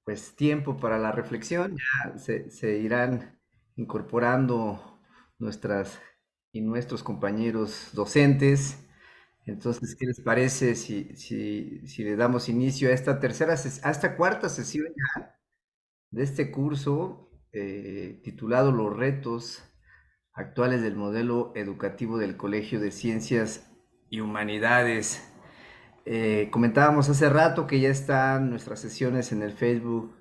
pues tiempo para la reflexión. Ya se irán incorporando nuestras y nuestros compañeros docentes. Entonces, ¿qué les parece si le damos inicio a esta a esta cuarta sesión de este curso titulado Los retos actuales del modelo educativo del Colegio de Ciencias y Humanidades? Comentábamos hace rato que ya están nuestras sesiones en el Facebook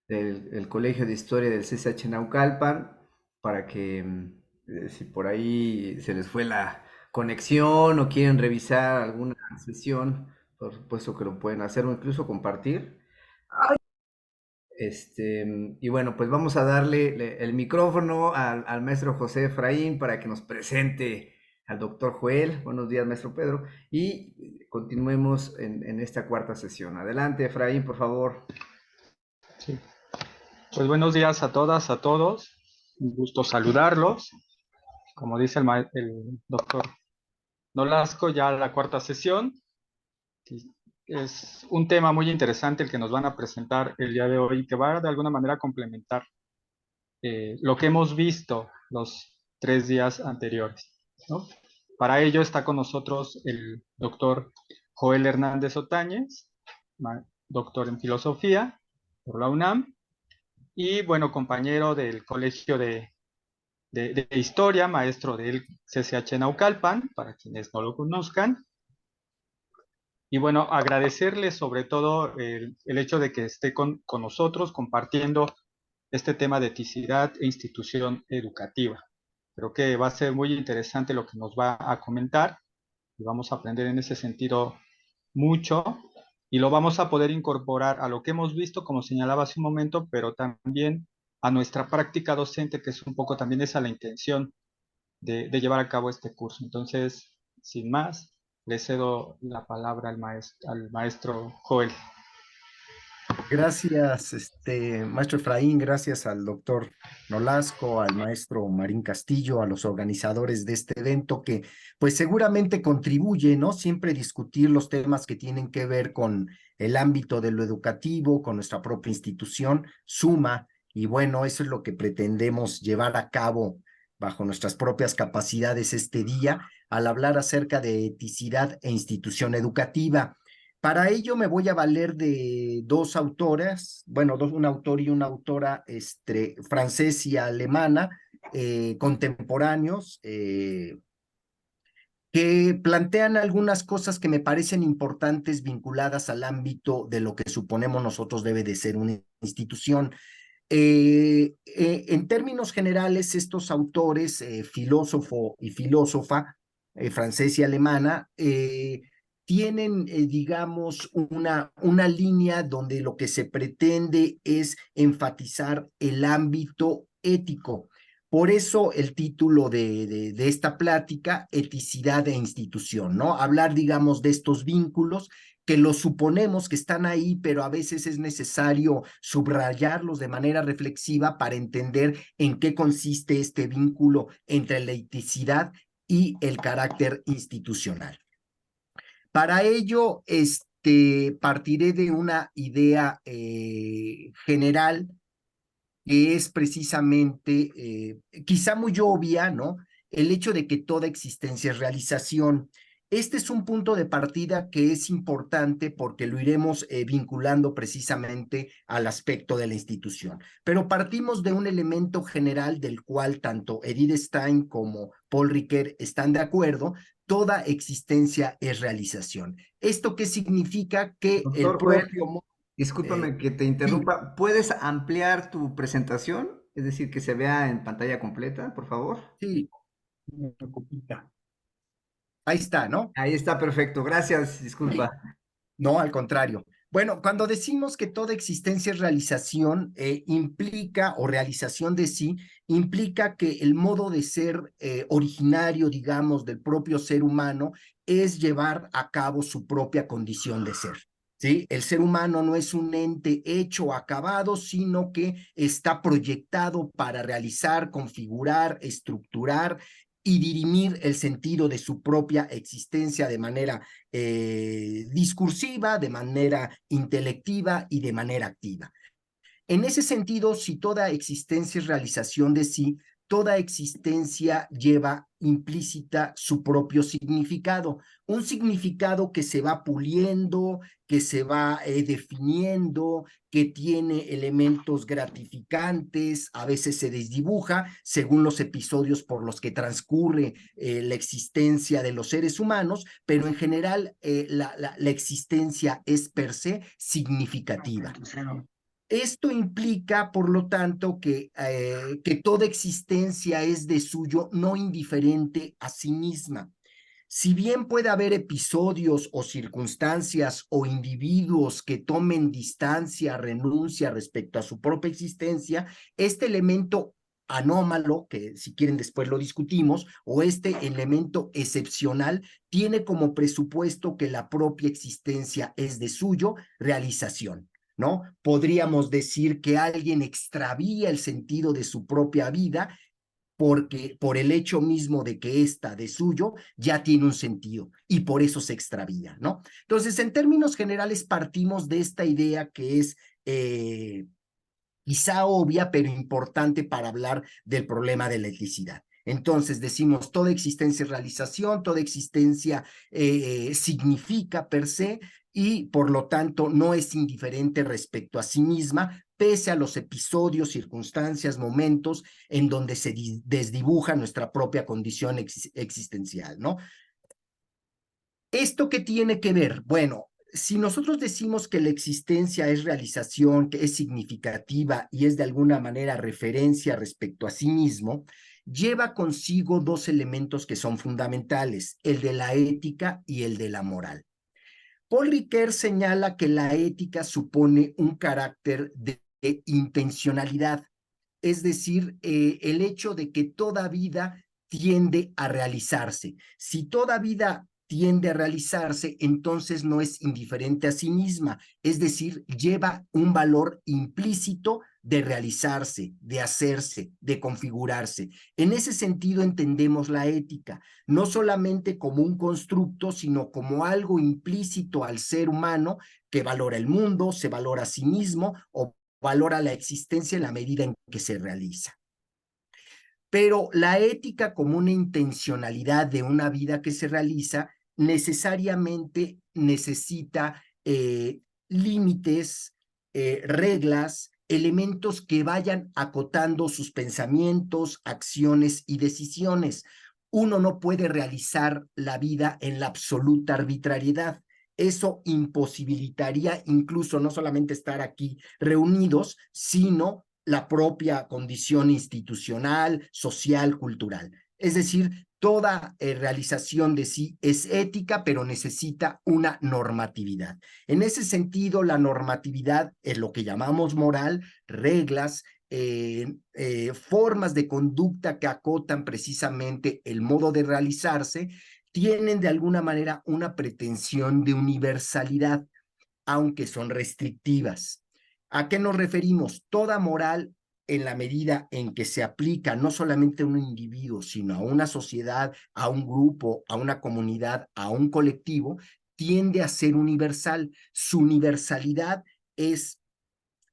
del el Colegio de Historia del CCH Naucalpan, para que si por ahí se les fue la conexión o quieren revisar alguna sesión, por supuesto que lo pueden hacer o incluso compartir. Y bueno, pues vamos a darle el micrófono al maestro José Efraín para que nos presente al doctor Joel. Buenos días, maestro Pedro. Y continuemos en esta cuarta sesión. Adelante, Efraín, por favor. Sí. Pues buenos días a todas, a todos. Un gusto saludarlos. Como dice el doctor Nolasco, ya la cuarta sesión. Es un tema muy interesante el que nos van a presentar el día de hoy, que va de alguna manera a complementar lo que hemos visto los 3 días anteriores, ¿no? Para ello está con nosotros el doctor Joel Hernández Otañez, doctor en filosofía por la UNAM, y bueno, compañero del Colegio de Historia, maestro del CCH Naucalpan, para quienes no lo conozcan. Y bueno, agradecerle sobre todo el hecho de que esté con nosotros compartiendo este tema de eticidad e institución educativa. Creo que va a ser muy interesante lo que nos va a comentar y vamos a aprender en ese sentido mucho y lo vamos a poder incorporar a lo que hemos visto, como señalaba hace un momento, pero también a nuestra práctica docente, que es un poco también esa la intención de llevar a cabo este curso. Entonces, sin más, le cedo la palabra al maestro Joel. Gracias, maestro Efraín, gracias al doctor Nolasco, al maestro Marín Castillo, a los organizadores de este evento que pues seguramente contribuye, ¿no? Siempre discutir los temas que tienen que ver con el ámbito de lo educativo, con nuestra propia institución, suma, y bueno, eso es lo que pretendemos llevar a cabo bajo nuestras propias capacidades este día, al hablar acerca de eticidad e institución educativa. Para ello me voy a valer de dos autoras, bueno, un autor y una autora francés y alemana, contemporáneos, que plantean algunas cosas que me parecen importantes vinculadas al ámbito de lo que suponemos nosotros debe de ser una institución. En términos generales, estos autores, filósofo y filósofa, francés y alemana, tienen, digamos, una línea donde lo que se pretende es enfatizar el ámbito ético. Por eso el título de esta plática, eticidad e institución, ¿no? Hablar, digamos, de estos vínculos que los suponemos que están ahí, pero a veces es necesario subrayarlos de manera reflexiva para entender en qué consiste este vínculo entre la eticidad y el carácter institucional. Para ello, partiré de una idea general que es precisamente, quizá muy obvia, ¿no? El hecho de que toda existencia es realización. Este es un punto de partida que es importante porque lo iremos vinculando precisamente al aspecto de la institución. Pero partimos de un elemento general del cual tanto Edith Stein como Paul Ricoeur están de acuerdo: toda existencia es realización. ¿Esto qué significa? Que el Doctor Joel, propio... discúlpame que te sí, interrumpa. ¿Puedes ampliar tu presentación? Es decir, que se vea en pantalla completa, por favor. sí, una copita. Ahí está, ¿no? Ahí está perfecto. Gracias, disculpa. No, al contrario. Bueno, cuando decimos que toda existencia es realización, implica, o realización de sí, implica que el modo de ser originario, digamos, del propio ser humano es llevar a cabo su propia condición de ser. ¿Sí? El ser humano no es un ente hecho o acabado, sino que está proyectado para realizar, configurar, estructurar y dirimir el sentido de su propia existencia de manera discursiva, de manera intelectiva y de manera activa. En ese sentido, si toda existencia es realización de sí, toda existencia lleva implícita su propio significado, un significado que se va puliendo, que se va definiendo, que tiene elementos gratificantes, a veces se desdibuja según los episodios por los que transcurre la existencia de los seres humanos, pero en general la existencia es per se significativa. Esto implica, por lo tanto, que toda existencia es de suyo no indiferente a sí misma. Si bien puede haber episodios o circunstancias o individuos que tomen distancia, renuncia respecto a su propia existencia, este elemento anómalo, que si quieren después lo discutimos, o este elemento excepcional, tiene como presupuesto que la propia existencia es de suyo realización. ¿No? Podríamos decir que alguien extravía el sentido de su propia vida porque por el hecho mismo de que ésta de suyo ya tiene un sentido y por eso se extravía, ¿no? Entonces, en términos generales, partimos de esta idea que es quizá obvia, pero importante para hablar del problema de la eticidad. Entonces decimos, toda existencia es realización, toda existencia significa per se y por lo tanto no es indiferente respecto a sí misma, pese a los episodios, circunstancias, momentos en donde se desdibuja nuestra propia condición existencial, ¿no? ¿Esto qué tiene que ver? Bueno, si nosotros decimos que la existencia es realización, que es significativa y es de alguna manera referencia respecto a sí mismo, lleva consigo dos elementos que son fundamentales, el de la ética y el de la moral. Paul Ricoeur señala que la ética supone un carácter de intencionalidad, es decir, el hecho de que toda vida tiende a realizarse. Si toda vida tiende a realizarse, entonces no es indiferente a sí misma, es decir, lleva un valor implícito de realizarse, de hacerse, de configurarse. En ese sentido entendemos la ética, no solamente como un constructo, sino como algo implícito al ser humano que valora el mundo, se valora a sí mismo o valora la existencia en la medida en que se realiza. Pero la ética como una intencionalidad de una vida que se realiza necesariamente necesita límites, reglas, elementos que vayan acotando sus pensamientos, acciones y decisiones. Uno no puede realizar la vida en la absoluta arbitrariedad. Eso imposibilitaría incluso no solamente estar aquí reunidos, sino la propia condición institucional, social, cultural. Es decir, toda realización de sí es ética, pero necesita una normatividad. En ese sentido, la normatividad es lo que llamamos moral, reglas, formas de conducta que acotan precisamente el modo de realizarse, tienen de alguna manera una pretensión de universalidad, aunque son restrictivas. ¿A qué nos referimos? Toda moral, en la medida en que se aplica no solamente a un individuo, sino a una sociedad, a un grupo, a una comunidad, a un colectivo, tiende a ser universal. Su universalidad es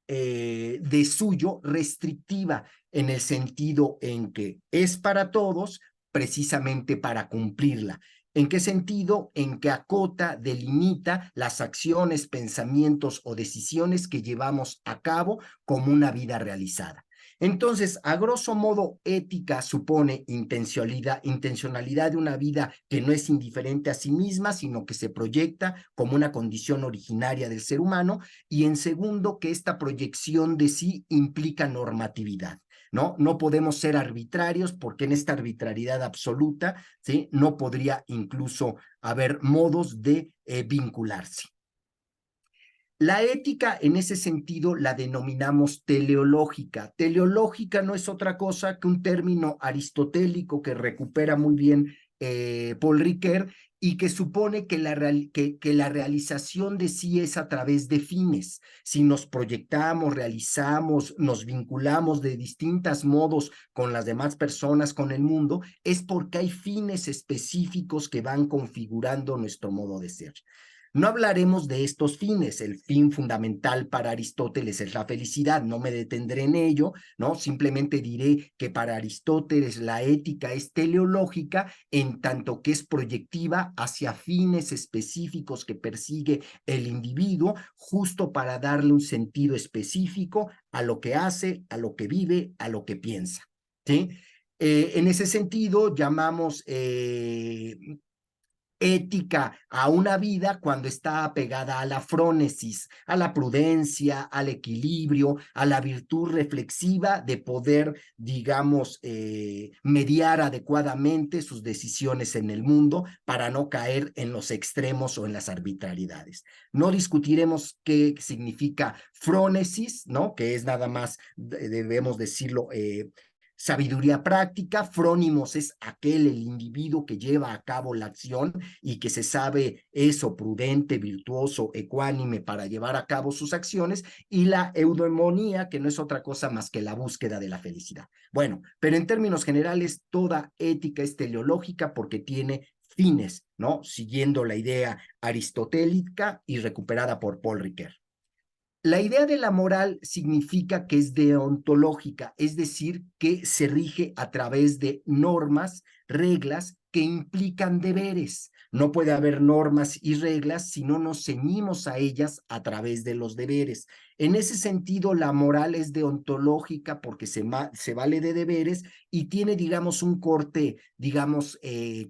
de suyo restrictiva en el sentido en que es para todos precisamente para cumplirla. ¿En qué sentido? En que acota, delimita las acciones, pensamientos o decisiones que llevamos a cabo como una vida realizada. Entonces, a grosso modo, ética supone intencionalidad de una vida que no es indiferente a sí misma, sino que se proyecta como una condición originaria del ser humano, y en segundo, que esta proyección de sí implica normatividad. ¿No? No podemos ser arbitrarios porque en esta arbitrariedad absoluta, ¿sí? No podría incluso haber modos de vincularse. La ética en ese sentido la denominamos teleológica. Teleológica no es otra cosa que un término aristotélico que recupera muy bien Paul Ricoeur y que supone que la realización de sí es a través de fines. Si nos proyectamos, realizamos, nos vinculamos de distintos modos con las demás personas, con el mundo, es porque hay fines específicos que van configurando nuestro modo de ser. No hablaremos de estos fines. El fin fundamental para Aristóteles es la felicidad. No me detendré en ello, ¿no? Simplemente diré que para Aristóteles la ética es teleológica en tanto que es proyectiva hacia fines específicos que persigue el individuo, justo para darle un sentido específico a lo que hace, a lo que vive, a lo que piensa, ¿sí? En ese sentido, llamamos ética a una vida cuando está apegada a la frónesis, a la prudencia, al equilibrio, a la virtud reflexiva de poder, digamos, mediar adecuadamente sus decisiones en el mundo para no caer en los extremos o en las arbitrariedades. No discutiremos qué significa frónesis, ¿no? Que es nada más, debemos decirlo, sabiduría práctica. Frónimos es el individuo que lleva a cabo la acción y que se sabe eso, prudente, virtuoso, ecuánime para llevar a cabo sus acciones, y la eudemonía, que no es otra cosa más que la búsqueda de la felicidad. Bueno, pero en términos generales, toda ética es teleológica porque tiene fines, ¿no? Siguiendo la idea aristotélica y recuperada por Paul Ricoeur. La idea de la moral significa que es deontológica, es decir, que se rige a través de normas, reglas que implican deberes. No puede haber normas y reglas si no nos ceñimos a ellas a través de los deberes. En ese sentido, la moral es deontológica porque se vale de deberes y tiene, digamos, un corte, digamos,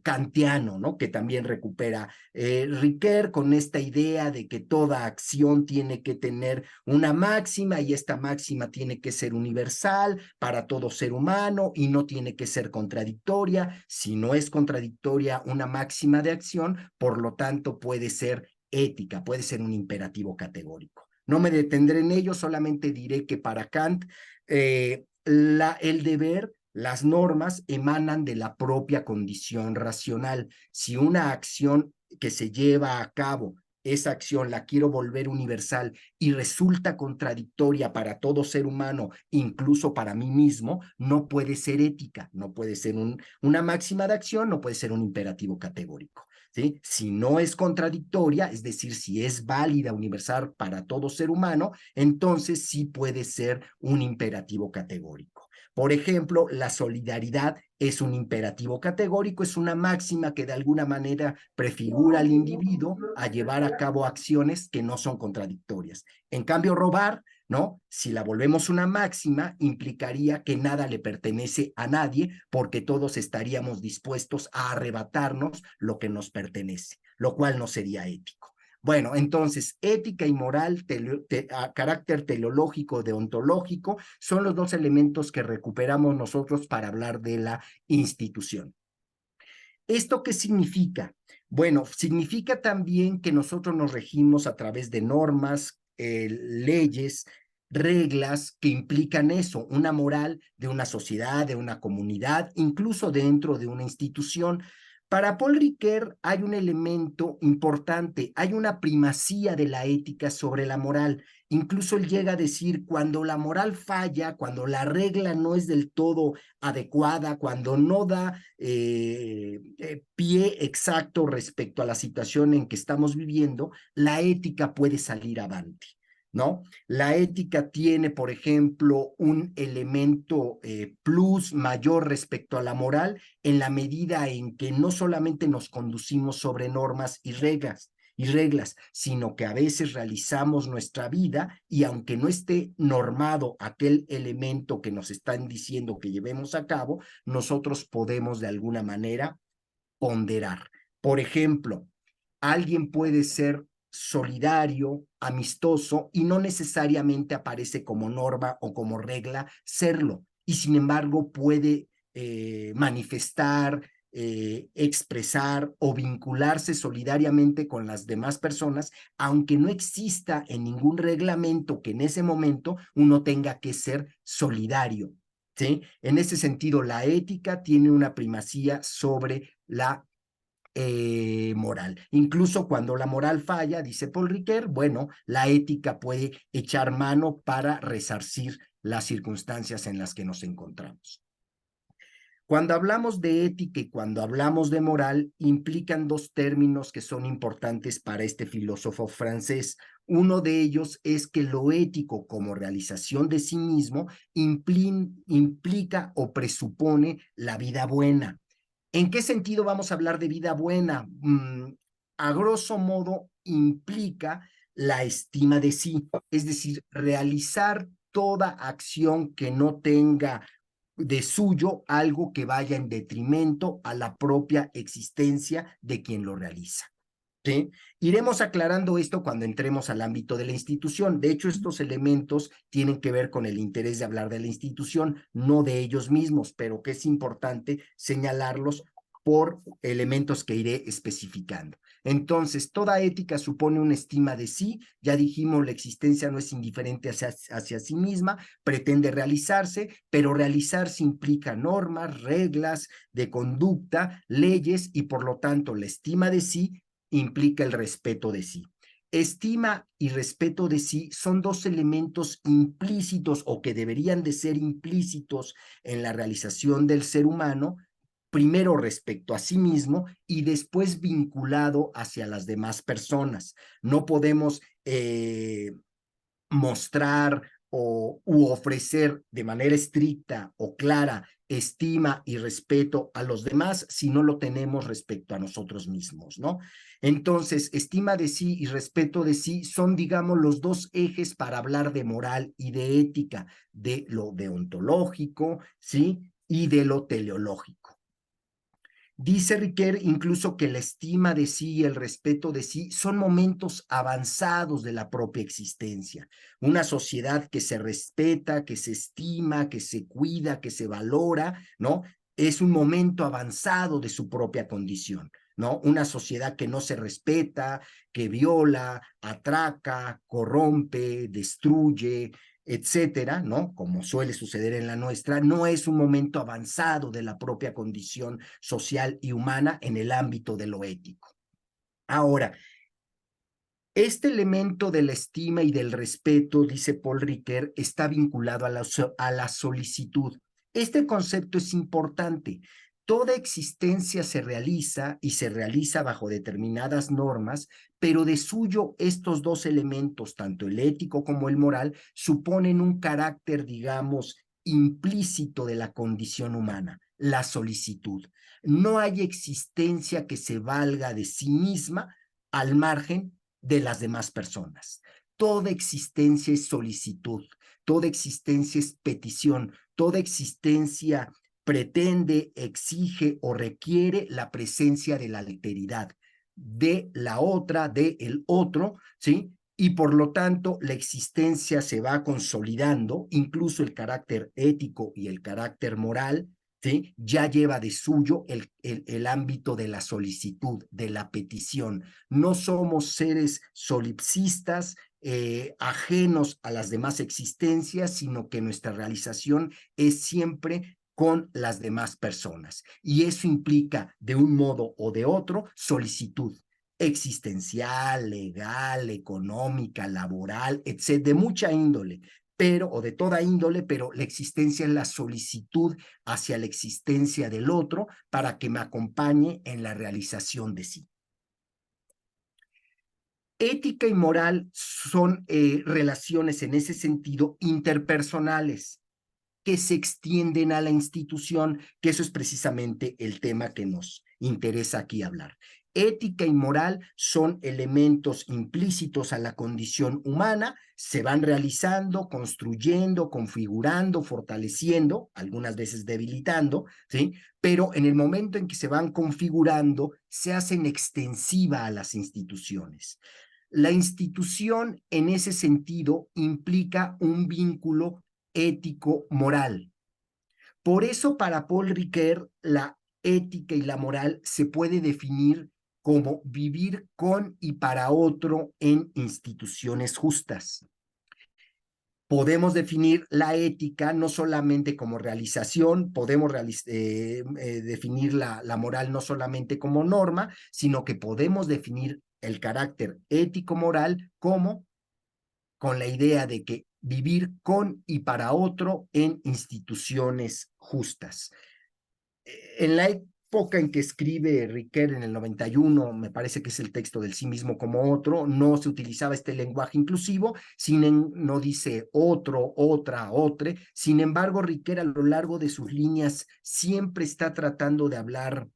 kantiano, ¿no? Que también recupera Ricoeur con esta idea de que toda acción tiene que tener una máxima y esta máxima tiene que ser universal para todo ser humano y no tiene que ser contradictoria. Si no es contradictoria una máxima de acción, por lo tanto puede ser ética, puede ser un imperativo categórico. No me detendré en ello, solamente diré que para Kant el deber, las normas emanan de la propia condición racional. Si una acción que se lleva a cabo, esa acción la quiero volver universal y resulta contradictoria para todo ser humano, incluso para mí mismo, no puede ser ética, no puede ser una máxima de acción, no puede ser un imperativo categórico. ¿Sí? Si no es contradictoria, es decir, si es válida, universal para todo ser humano, entonces sí puede ser un imperativo categórico. Por ejemplo, la solidaridad es un imperativo categórico, es una máxima que de alguna manera prefigura al individuo a llevar a cabo acciones que no son contradictorias. En cambio, robar, ¿no? Si la volvemos una máxima, implicaría que nada le pertenece a nadie, porque todos estaríamos dispuestos a arrebatarnos lo que nos pertenece, lo cual no sería ético. Bueno, entonces, ética y moral, carácter teleológico, deontológico, son los dos elementos que recuperamos nosotros para hablar de la institución. ¿Esto qué significa? Bueno, significa también que nosotros nos regimos a través de normas, leyes, reglas que implican eso, una moral de una sociedad, de una comunidad, incluso dentro de una institución. Para Paul Ricoeur hay un elemento importante, hay una primacía de la ética sobre la moral. Incluso él llega a decir, cuando la moral falla, cuando la regla no es del todo adecuada, cuando no da pie exacto respecto a la situación en que estamos viviendo, la ética puede salir avante, ¿no? La ética tiene, por ejemplo, un elemento plus mayor respecto a la moral en la medida en que no solamente nos conducimos sobre normas y reglas, sino que a veces realizamos nuestra vida y aunque no esté normado aquel elemento que nos están diciendo que llevemos a cabo, nosotros podemos de alguna manera ponderar. Por ejemplo, alguien puede ser solidario, amistoso y no necesariamente aparece como norma o como regla serlo, y sin embargo puede manifestar, expresar o vincularse solidariamente con las demás personas, aunque no exista en ningún reglamento que en ese momento uno tenga que ser solidario. ¿Sí? En ese sentido, la ética tiene una primacía sobre la moral. Incluso cuando la moral falla, dice Paul Ricoeur, bueno, la ética puede echar mano para resarcir las circunstancias en las que nos encontramos. Cuando hablamos de ética y cuando hablamos de moral, implican dos términos que son importantes para este filósofo francés. Uno de ellos es que lo ético como realización de sí mismo implica o presupone la vida buena. ¿En qué sentido vamos a hablar de vida buena? A grosso modo, implica la estima de sí, es decir, realizar toda acción que no tenga de suyo algo que vaya en detrimento a la propia existencia de quien lo realiza. ¿Sí? Iremos aclarando esto cuando entremos al ámbito de la institución. De hecho, estos elementos tienen que ver con el interés de hablar de la institución, no de ellos mismos, pero que es importante señalarlos por elementos que iré especificando. Entonces, toda ética supone una estima de sí. Ya dijimos, la existencia no es indiferente hacia sí misma, pretende realizarse, pero realizarse implica normas, reglas de conducta, leyes y por lo tanto la estima de sí implica el respeto de sí. Estima y respeto de sí son dos elementos implícitos o que deberían de ser implícitos en la realización del ser humano, primero respecto a sí mismo y después vinculado hacia las demás personas. No podemos mostrar u ofrecer de manera estricta o clara estima y respeto a los demás si no lo tenemos respecto a nosotros mismos, ¿no? Entonces, estima de sí y respeto de sí son, digamos, los dos ejes para hablar de moral y de ética, de lo deontológico, ¿sí? Y de lo teleológico. Dice Riquet incluso que la estima de sí y el respeto de sí son momentos avanzados de la propia existencia. Una sociedad que se respeta, que se estima, que se cuida, que se valora, ¿no? Es un momento avanzado de su propia condición, ¿no? Una sociedad que no se respeta, que viola, atraca, corrompe, destruye, etcétera, ¿no? Como suele suceder en la nuestra, no es un momento avanzado de la propia condición social y humana en el ámbito de lo ético. Ahora, este elemento de la estima y del respeto, dice Paul Ricoeur, está vinculado a la solicitud. Este concepto es importante. Toda existencia se realiza y se realiza bajo determinadas normas, pero de suyo estos dos elementos, tanto el ético como el moral, suponen un carácter, digamos, implícito de la condición humana, la solicitud. No hay existencia que se valga de sí misma al margen de las demás personas. Toda existencia es solicitud, toda existencia es petición, toda existencia pretende, exige o requiere la presencia de la alteridad, de la otra, de el otro, ¿sí? Y por lo tanto la existencia se va consolidando, incluso el carácter ético y el carácter moral, ¿sí? Ya lleva de suyo el ámbito de la solicitud, de la petición. No somos seres solipsistas, ajenos a las demás existencias, sino que nuestra realización es siempre con las demás personas. Y eso implica, de un modo o de otro, solicitud existencial, legal, económica, laboral, etc., de mucha índole, pero, o de toda índole, pero la existencia es la solicitud hacia la existencia del otro para que me acompañe en la realización de sí. Ética y moral son relaciones en ese sentido interpersonales que se extienden a la institución, que eso es precisamente el tema que nos interesa aquí hablar. Ética y moral son elementos implícitos a la condición humana, se van realizando, construyendo, configurando, fortaleciendo, algunas veces debilitando, ¿sí? Pero en el momento en que se van configurando, se hacen extensiva a las instituciones. La institución en ese sentido implica un vínculo ético-moral. Por eso para Paul Ricoeur la ética y la moral se puede definir como vivir con y para otro en instituciones justas. Podemos definir la ética no solamente como realización, podemos definir la moral no solamente como norma, sino que podemos definir el carácter ético-moral como con la idea de que vivir con y para otro en instituciones justas. En la época en que escribe Riquet en el 91, me parece que es el texto del sí mismo como otro, no se utilizaba este lenguaje inclusivo, no dice otro, otra, otre. Sin embargo, Riquet a lo largo de sus líneas siempre está tratando de hablar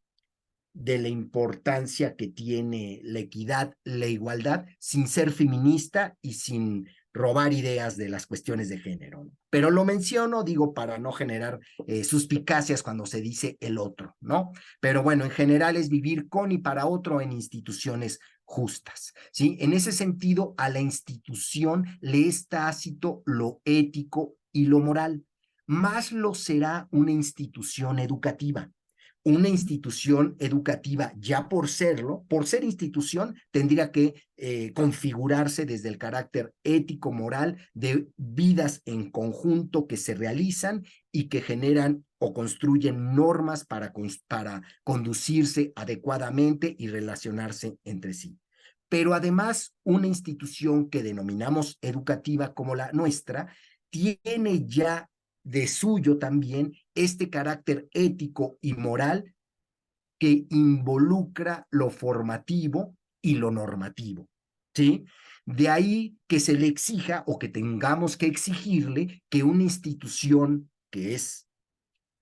de la importancia que tiene la equidad, la igualdad, sin ser feminista y sin robar ideas de las cuestiones de género. Pero lo menciono, digo, para no generar suspicacias cuando se dice el otro, ¿no? Pero bueno, en general es vivir con y para otro en instituciones justas, ¿sí? En ese sentido, a la institución le es tácito lo ético y lo moral, más lo será una institución educativa. Una institución educativa, ya por ser institución, tendría que configurarse desde el carácter ético, moral, de vidas en conjunto que se realizan y que generan o construyen normas para conducirse adecuadamente y relacionarse entre sí. Pero además, una institución que denominamos educativa como la nuestra, tiene ya de suyo también este carácter ético y moral que involucra lo formativo y lo normativo, ¿sí? De ahí que se le exija o que tengamos que exigirle que una institución que es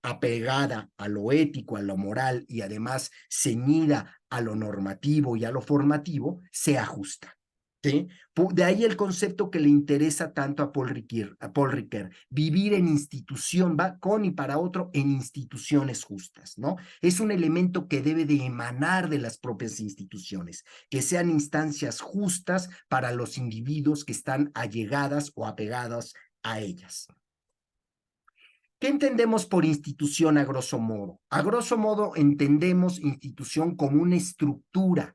apegada a lo ético, a lo moral y además ceñida a lo normativo y a lo formativo, sea justa. ¿Sí? De ahí el concepto que le interesa tanto a Paul Ricoeur, vivir en institución, va con y para otro en instituciones justas, ¿no? Es un elemento que debe de emanar de las propias instituciones, que sean instancias justas para los individuos que están allegadas o apegadas a ellas. ¿Qué entendemos por institución a grosso modo? A grosso modo entendemos institución como una estructura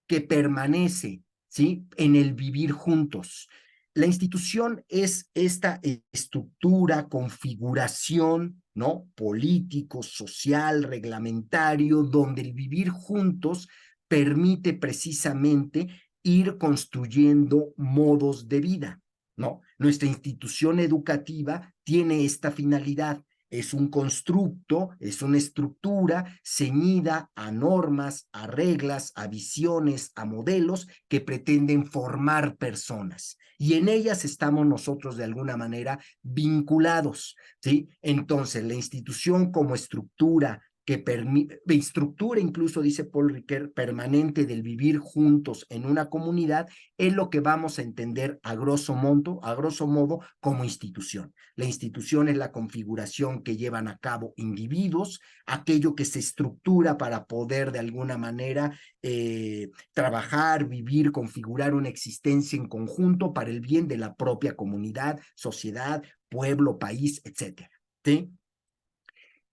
que permanece, ¿sí?, en el vivir juntos. La institución es esta estructura, configuración, ¿no?, político, social, reglamentario, donde el vivir juntos permite precisamente ir construyendo modos de vida, ¿no? Nuestra institución educativa tiene esta finalidad. Es un constructo, es una estructura ceñida a normas, a reglas, a visiones, a modelos que pretenden formar personas. Y en ellas estamos nosotros de alguna manera vinculados, ¿sí? Entonces, la institución como estructura que permite, estructura incluso, dice Paul Ricoeur, permanente del vivir juntos en una comunidad, es lo que vamos a entender a grosso modo como institución. La institución es la configuración que llevan a cabo individuos, aquello que se estructura para poder de alguna manera trabajar, vivir, configurar una existencia en conjunto para el bien de la propia comunidad, sociedad, pueblo, país, etcétera. ¿Sí?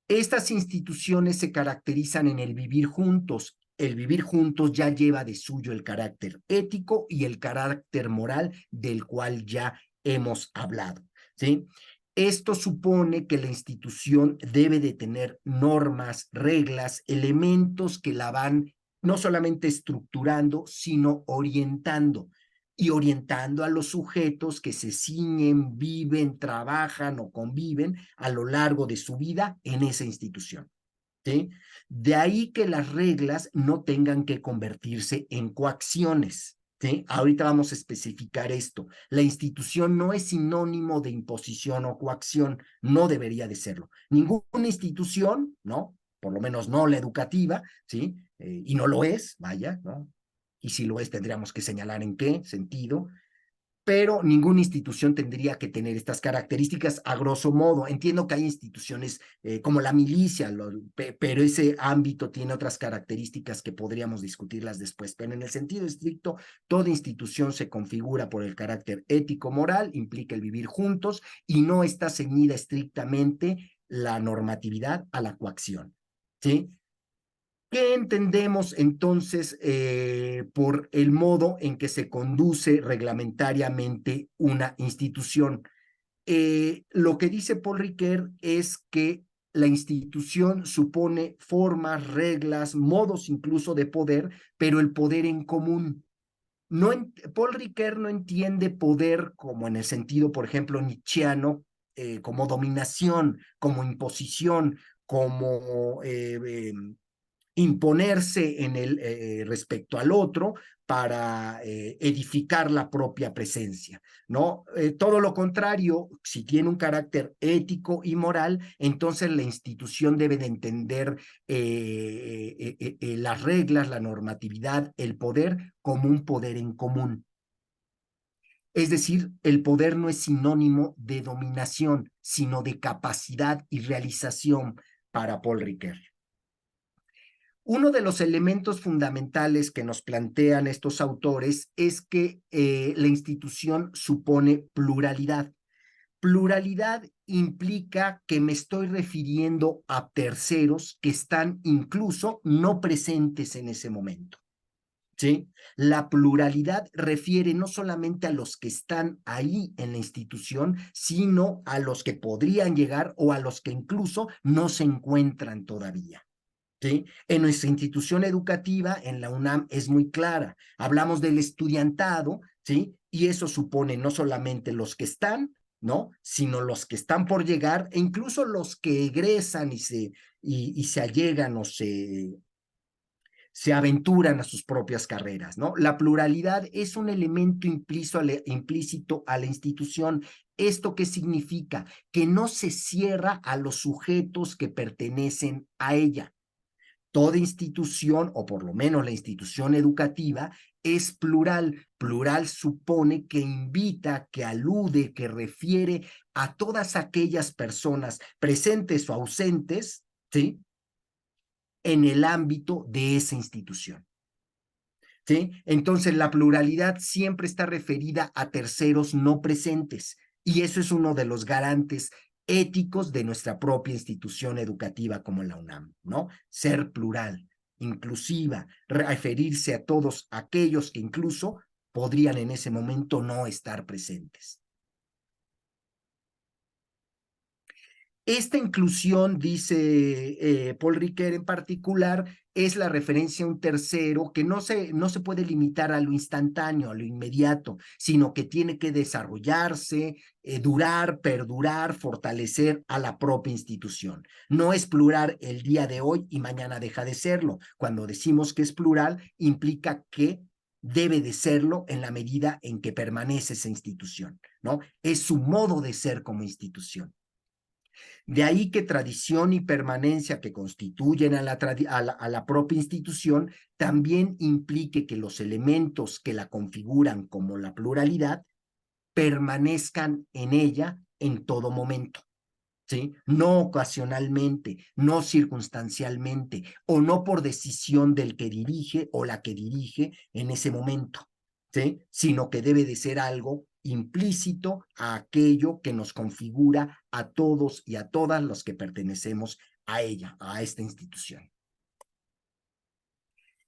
Estas instituciones se caracterizan en el vivir juntos. El vivir juntos ya lleva de suyo el carácter ético y el carácter moral del cual ya hemos hablado, ¿sí? Esto supone que la institución debe de tener normas, reglas, elementos que la van no solamente estructurando, sino orientando y orientando a los sujetos que se ciñen, viven, trabajan o conviven a lo largo de su vida en esa institución. ¿Sí? De ahí que las reglas no tengan que convertirse en coacciones. ¿Sí? Ahorita vamos a especificar esto. La institución no es sinónimo de imposición o coacción, no debería de serlo. Ninguna institución, ¿no? Por lo menos no la educativa, ¿sí? Y no lo es, vaya, ¿no? Y si lo es, tendríamos que señalar en qué sentido, pero ninguna institución tendría que tener estas características a grosso modo. Entiendo que hay instituciones como la milicia, pero ese ámbito tiene otras características que podríamos discutirlas después. Pero en el sentido estricto, toda institución se configura por el carácter ético-moral, implica el vivir juntos y no está ceñida estrictamente la normatividad a la coacción. ¿Sí? ¿Qué entendemos entonces por el modo en que se conduce reglamentariamente una institución? Lo que dice Paul Ricoeur es que la institución supone formas, reglas, modos incluso de poder, pero el poder en común. No, Paul Ricoeur no entiende poder como en el sentido, por ejemplo, nietzscheano, como dominación, como imposición, como imponerse en respecto al otro para edificar la propia presencia, ¿no? Todo lo contrario, si tiene un carácter ético y moral, entonces la institución debe de entender las reglas, la normatividad, el poder como un poder en común. Es decir, el poder no es sinónimo de dominación, sino de capacidad y realización para Paul Ricoeur. Uno de los elementos fundamentales que nos plantean estos autores es que la institución supone pluralidad. Pluralidad implica que me estoy refiriendo a terceros que están incluso no presentes en ese momento. ¿Sí? La pluralidad refiere no solamente a los que están ahí en la institución, sino a los que podrían llegar o a los que incluso no se encuentran todavía. ¿Sí? En nuestra institución educativa, en la UNAM, es muy clara. Hablamos del estudiantado, ¿sí? Y eso supone no solamente los que están, ¿no? Sino los que están por llegar e incluso los que egresan y se allegan o se aventuran a sus propias carreras, ¿no? La pluralidad es un elemento implícito a la institución. ¿Esto qué significa? Que no se cierra a los sujetos que pertenecen a ella. Toda institución, o por lo menos la institución educativa, es plural. Plural supone que invita, que alude, que refiere a todas aquellas personas presentes o ausentes, ¿sí? En el ámbito de esa institución. ¿Sí? Entonces, la pluralidad siempre está referida a terceros no presentes, y eso es uno de los garantes éticos de nuestra propia institución educativa como la UNAM, ¿no? Ser plural, inclusiva, referirse a todos aquellos que incluso podrían en ese momento no estar presentes. Esta inclusión, dice Paul Ricoeur en particular, es la referencia a un tercero que no se puede limitar a lo instantáneo, a lo inmediato, sino que tiene que desarrollarse, durar, perdurar, fortalecer a la propia institución. No es plural el día de hoy y mañana deja de serlo. Cuando decimos que es plural, implica que debe de serlo en la medida en que permanece esa institución, ¿no? Es su modo de ser como institución. De ahí que tradición y permanencia que constituyen a la propia institución también implique que los elementos que la configuran como la pluralidad permanezcan en ella en todo momento. ¿Sí? No ocasionalmente, no circunstancialmente, o no por decisión del que dirige o la que dirige en ese momento, ¿sí? Sino que debe de ser algo implícito a aquello que nos configura a todos y a todas los que pertenecemos a ella, a esta institución.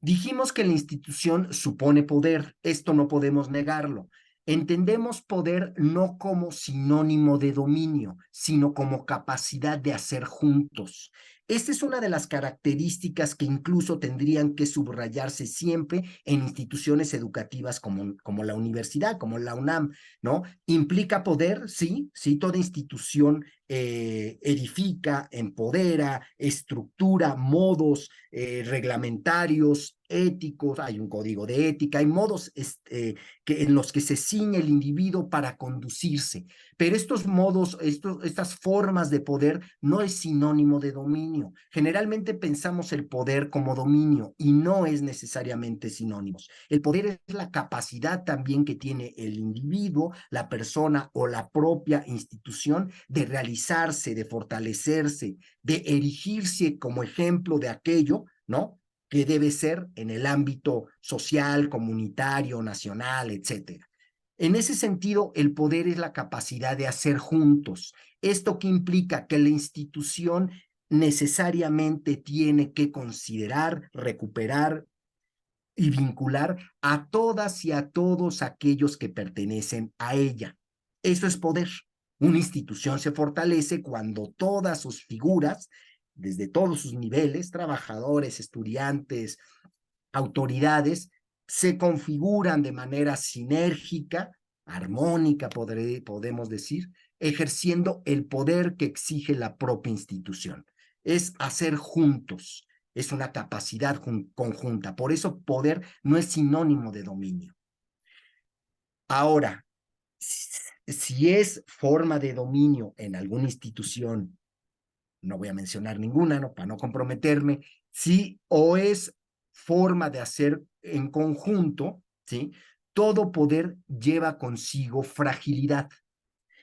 Dijimos que la institución supone poder, esto no podemos negarlo. Entendemos poder no como sinónimo de dominio, sino como capacidad de hacer juntos. Esta es una de las características que incluso tendrían que subrayarse siempre en instituciones educativas como la universidad, como la UNAM, ¿no? Implica poder, sí, toda institución edifica, empodera, estructura modos reglamentarios, éticos, hay un código de ética, hay modos en los que se ciñe el individuo para conducirse, pero estos modos, estas formas de poder no es sinónimo de dominio. Generalmente pensamos el poder como dominio y no es necesariamente sinónimo. El poder es la capacidad también que tiene el individuo, la persona o la propia institución de realizarse, de fortalecerse, de erigirse como ejemplo de aquello, ¿no? Que debe ser en el ámbito social, comunitario, nacional, etcétera. En ese sentido, el poder es la capacidad de hacer juntos. ¿Esto qué implica? Que la institución necesariamente tiene que considerar, recuperar y vincular a todas y a todos aquellos que pertenecen a ella. Eso es poder. Una institución se fortalece cuando todas sus figuras, desde todos sus niveles, trabajadores, estudiantes, autoridades, se configuran de manera sinérgica, armónica, podemos decir, ejerciendo el poder que exige la propia institución. es hacer juntos, es una capacidad conjunta. Por eso poder no es sinónimo de dominio. Ahora, si es forma de dominio en alguna institución, no voy a mencionar ninguna, ¿no? Para no comprometerme, sí, o es forma de hacer en conjunto, ¿sí? Todo poder lleva consigo fragilidad,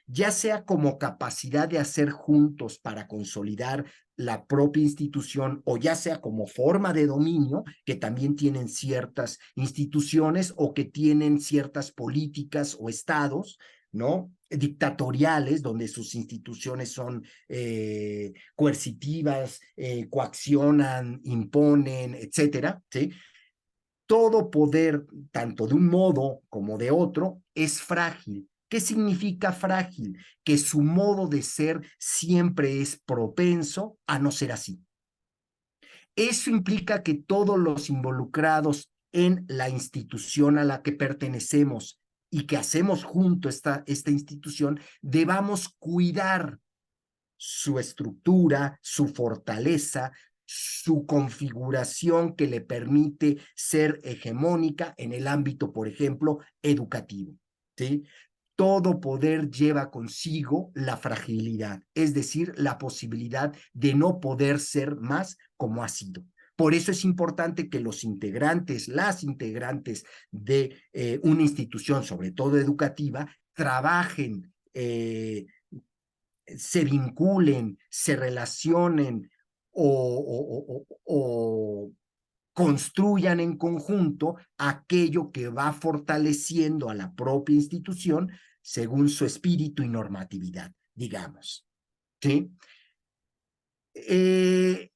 ya sea como capacidad de hacer juntos para consolidar la propia institución o ya sea como forma de dominio que también tienen ciertas instituciones o que tienen ciertas políticas o estados, ¿no? Dictatoriales, donde sus instituciones son coercitivas, coaccionan, imponen, etcétera, ¿sí? Todo poder, tanto de un modo como de otro, es frágil. ¿Qué significa frágil? Que su modo de ser siempre es propenso a no ser así. Eso implica que todos los involucrados en la institución a la que pertenecemos y que hacemos junto esta institución, debamos cuidar su estructura, su fortaleza, su configuración que le permite ser hegemónica en el ámbito, por ejemplo, educativo, ¿sí? Todo poder lleva consigo la fragilidad, es decir, la posibilidad de no poder ser más como ha sido. Por eso es importante que los integrantes, las integrantes de una institución, sobre todo educativa, trabajen, se vinculen, se relacionen o construyan en conjunto aquello que va fortaleciendo a la propia institución según su espíritu y normatividad, digamos. ¿Sí?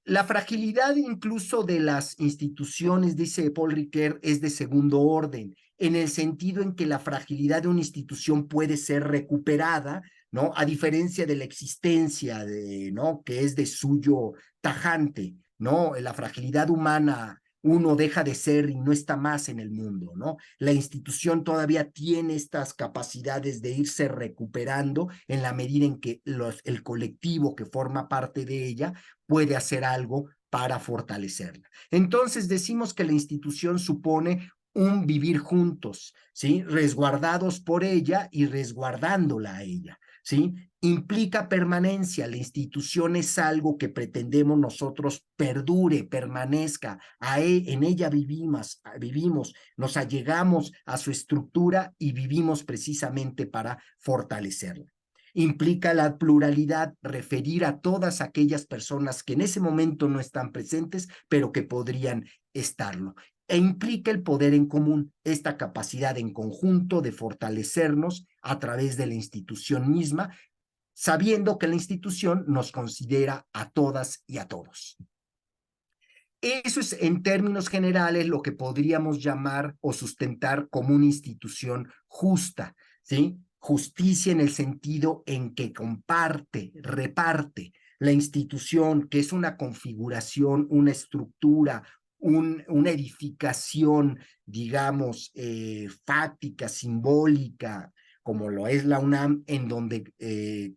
La fragilidad incluso de las instituciones, dice Paul Ricoeur, es de segundo orden, en el sentido en que la fragilidad de una institución puede ser recuperada, ¿no? A diferencia de la existencia, ¿no? Que es de suyo tajante, ¿no? La fragilidad humana, uno deja de ser y no está más en el mundo, ¿no? La institución todavía tiene estas capacidades de irse recuperando en la medida en que el colectivo que forma parte de ella puede hacer algo para fortalecerla. Entonces decimos que la institución supone un vivir juntos, ¿sí? Resguardados por ella y resguardándola a ella, ¿sí? Implica permanencia. La institución es algo que pretendemos nosotros perdure, permanezca. En ella vivimos, nos allegamos a su estructura y vivimos precisamente para fortalecerla. Implica la pluralidad, referir a todas aquellas personas que en ese momento no están presentes, pero que podrían estarlo. E implica el poder en común, esta capacidad en conjunto de fortalecernos a través de la institución misma, sabiendo que la institución nos considera a todas y a todos. Eso es en términos generales lo que podríamos llamar o sustentar como una institución justa, ¿sí? Justicia en el sentido en que comparte, reparte la institución, que es una configuración, una estructura, una edificación, digamos, fáctica, simbólica, como lo es la UNAM, en donde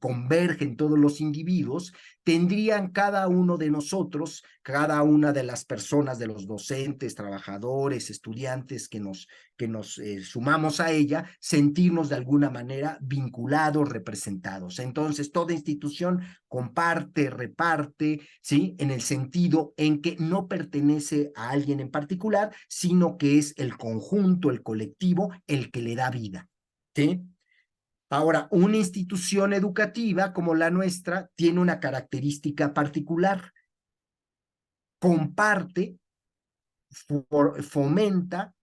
convergen todos los individuos, tendrían cada uno de nosotros, cada una de las personas, de los docentes, trabajadores, estudiantes que nos sumamos a ella, sentirnos de alguna manera vinculados, representados. Entonces, toda institución comparte, reparte, ¿sí? En el sentido en que no pertenece a alguien en particular, sino que es el conjunto, el colectivo, el que le da vida, ¿sí? Ahora, una institución educativa como la nuestra tiene una característica particular. Comparte, fomenta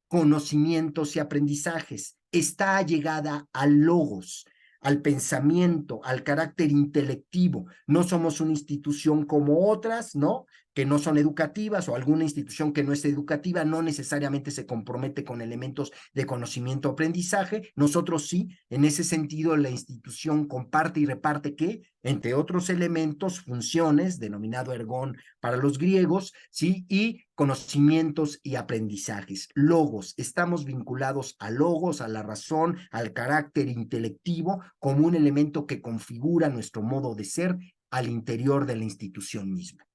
conocimientos y aprendizajes. Está allegada al logos, al pensamiento, al carácter intelectivo. No somos una institución como otras, ¿no? Que no son educativas, o alguna institución que no es educativa no necesariamente se compromete con elementos de conocimiento o aprendizaje. Nosotros sí, en ese sentido, la institución comparte y reparte que, entre otros elementos, funciones, denominado ergón para los griegos, ¿sí? Y conocimientos y aprendizajes. Logos, estamos vinculados a logos, a la razón, al carácter intelectivo, como un elemento que configura nuestro modo de ser al interior de la institución misma.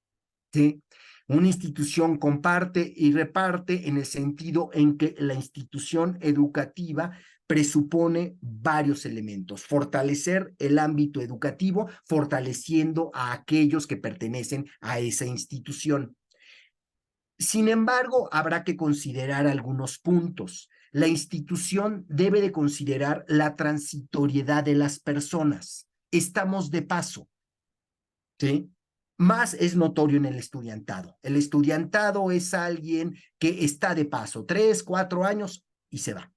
¿Sí? Una institución comparte y reparte en el sentido en que la institución educativa presupone varios elementos. Fortalecer el ámbito educativo, fortaleciendo a aquellos que pertenecen a esa institución. Sin embargo, habrá que considerar algunos puntos. La institución debe de considerar la transitoriedad de las personas. Estamos de paso, ¿sí? Más es notorio en el estudiantado. El estudiantado es alguien que está de paso, 3, 4 años y se va.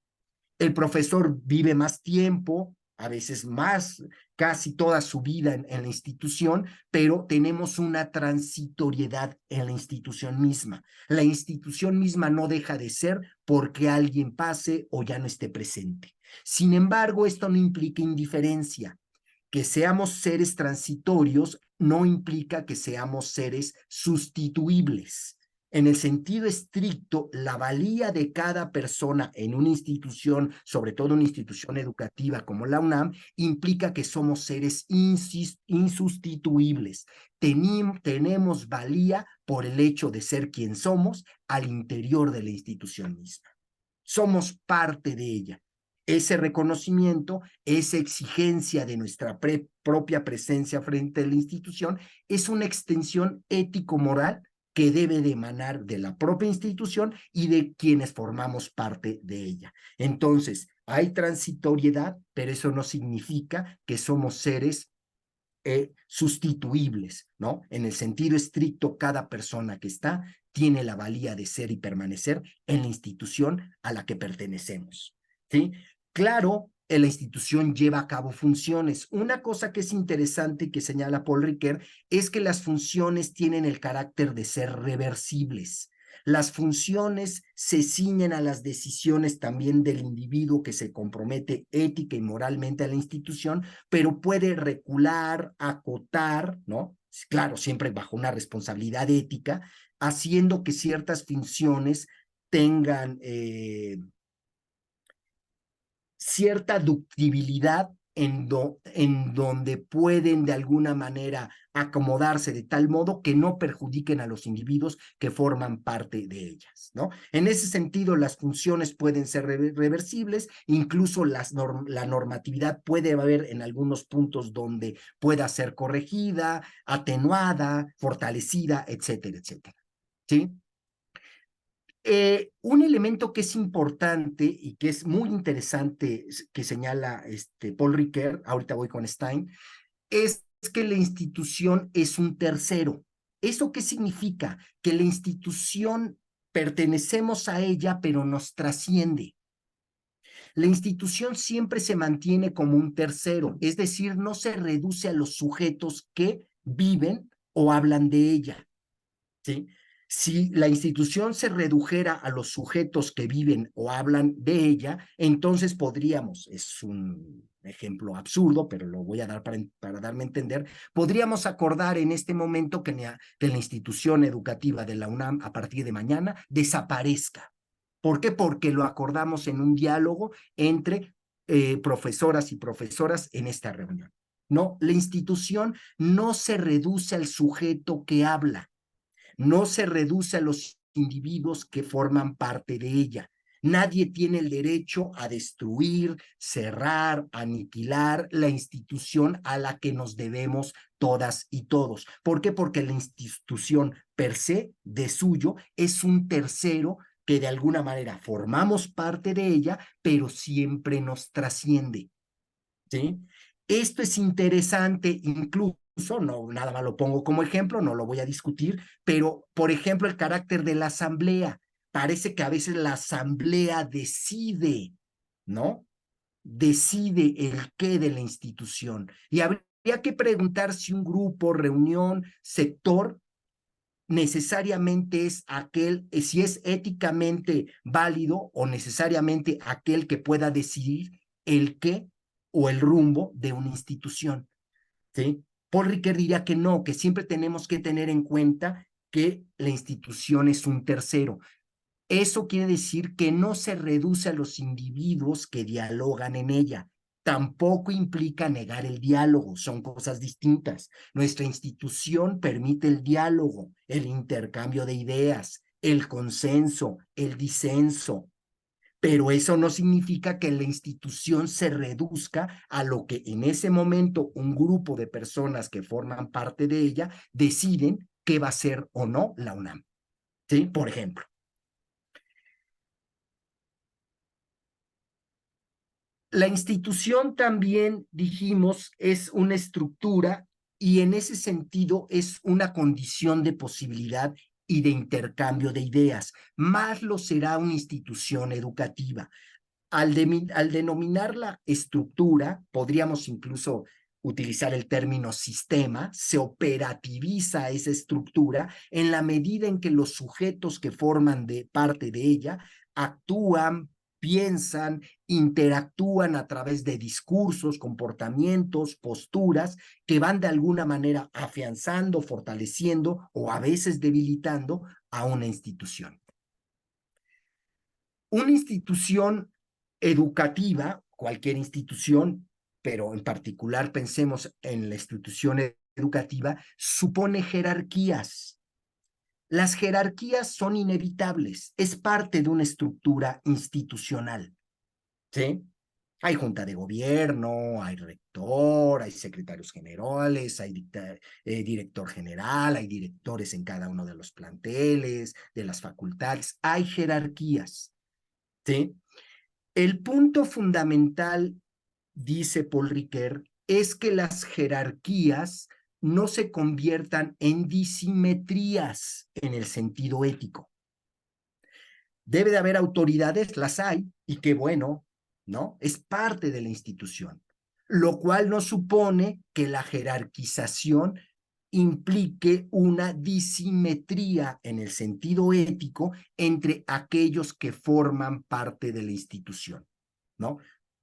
El profesor vive más tiempo, a veces más, casi toda su vida en la institución, pero tenemos una transitoriedad en la institución misma. La institución misma no deja de ser porque alguien pase o ya no esté presente. Sin embargo, esto no implica indiferencia. Que seamos seres transitorios no implica que seamos seres sustituibles. En el sentido estricto, la valía de cada persona en una institución, sobre todo una institución educativa como la UNAM, implica que somos seres insustituibles. Tenemos valía por el hecho de ser quien somos al interior de la institución misma. Somos parte de ella. Ese reconocimiento, esa exigencia de nuestra propia presencia frente a la institución es una extensión ético-moral que debe de emanar de la propia institución y de quienes formamos parte de ella. Entonces, hay transitoriedad, pero eso no significa que somos seres sustituibles, ¿no? En el sentido estricto, cada persona que está tiene la valía de ser y permanecer en la institución a la que pertenecemos, ¿sí? Claro, la institución lleva a cabo funciones. Una cosa que es interesante y que señala Paul Ricoeur es que las funciones tienen el carácter de ser reversibles. Las funciones se ciñen a las decisiones también del individuo que se compromete ética y moralmente a la institución, pero puede recular, acotar, ¿no? Claro, siempre bajo una responsabilidad ética, haciendo que ciertas funciones tengan cierta ductibilidad en donde pueden de alguna manera acomodarse de tal modo que no perjudiquen a los individuos que forman parte de ellas, ¿no? En ese sentido, las funciones pueden ser reversibles, incluso la normatividad puede haber en algunos puntos donde pueda ser corregida, atenuada, fortalecida, etcétera, etcétera, ¿sí? Un elemento que es importante y que es muy interesante que señala Paul Ricoeur, ahorita voy con Stein, es que la institución es un tercero. ¿Eso qué significa? Que la institución pertenecemos a ella, pero nos trasciende. La institución siempre se mantiene como un tercero, es decir, no se reduce a los sujetos que viven o hablan de ella, ¿sí? Si la institución se redujera a los sujetos que viven o hablan de ella, entonces podríamos, es un ejemplo absurdo, pero lo voy a dar para darme a entender, podríamos acordar en este momento que la institución educativa de la UNAM a partir de mañana desaparezca. ¿Por qué? Porque lo acordamos en un diálogo entre profesoras y profesoras en esta reunión. No, la institución no se reduce al sujeto que habla, no se reduce a los individuos que forman parte de ella. Nadie tiene el derecho a destruir, cerrar, aniquilar la institución a la que nos debemos todas y todos. ¿Por qué? Porque la institución per se, de suyo, es un tercero que de alguna manera formamos parte de ella, pero siempre nos trasciende, ¿sí? Esto es interesante, incluso, no, nada más lo pongo como ejemplo, no lo voy a discutir, pero, por ejemplo, el carácter de la asamblea. Parece que a veces la asamblea decide, ¿no? Decide el qué de la institución. Y habría que preguntar si un grupo, reunión, sector, necesariamente es aquel, si es éticamente válido o necesariamente aquel que pueda decidir el qué o el rumbo de una institución, ¿sí? Paul Ricoeur diría que no, que siempre tenemos que tener en cuenta que la institución es un tercero. Eso quiere decir que no se reduce a los individuos que dialogan en ella. tampoco implica negar el diálogo, son cosas distintas. Nuestra institución permite el diálogo, el intercambio de ideas, el consenso, el disenso, pero eso no significa que la institución se reduzca a lo que en ese momento un grupo de personas que forman parte de ella deciden qué va a ser o no la UNAM. ¿Sí? Por ejemplo. La institución también, dijimos, es una estructura y en ese sentido es una condición de posibilidad y de intercambio de ideas. Más lo será una institución educativa. Al denominarla estructura, podríamos incluso utilizar el término sistema, se operativiza esa estructura en la medida en que los sujetos que forman parte de ella actúan, piensan, interactúan a través de discursos, comportamientos, posturas que van de alguna manera afianzando, fortaleciendo o a veces debilitando a una institución. Una institución educativa, cualquier institución, pero en particular pensemos en la institución educativa, supone jerarquías. Las jerarquías son inevitables, es parte de una estructura institucional, ¿sí? Hay junta de gobierno, hay rector, hay secretarios generales, hay director general, hay directores en cada uno de los planteles, de las facultades, hay jerarquías, ¿sí? El punto fundamental, dice Paul Ricoeur, es que las jerarquías no se conviertan en disimetrías en el sentido ético. Debe de haber autoridades, las hay, y qué bueno, ¿no? Es parte de la institución, lo cual no supone que la jerarquización implique una disimetría en el sentido ético entre aquellos que forman parte de la institución, ¿no?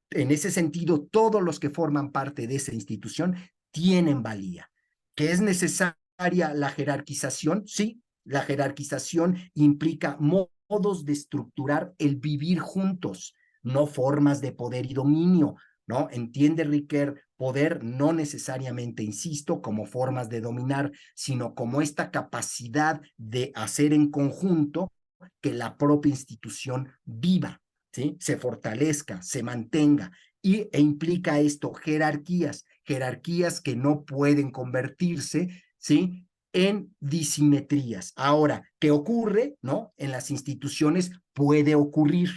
En ese sentido, todos los que forman parte de esa institución tienen valía. ¿Que es necesaria la jerarquización? Sí, la jerarquización implica modos de estructurar el vivir juntos, no formas de poder y dominio, ¿no? Entiende Ricoeur, poder no necesariamente, insisto, como formas de dominar, sino como esta capacidad de hacer en conjunto que la propia institución viva, ¿sí? Se fortalezca, se mantenga, e implica esto jerarquías que no pueden convertirse, ¿sí? En disimetrías. Ahora, ¿qué ocurre? ¿No? En las instituciones puede ocurrir,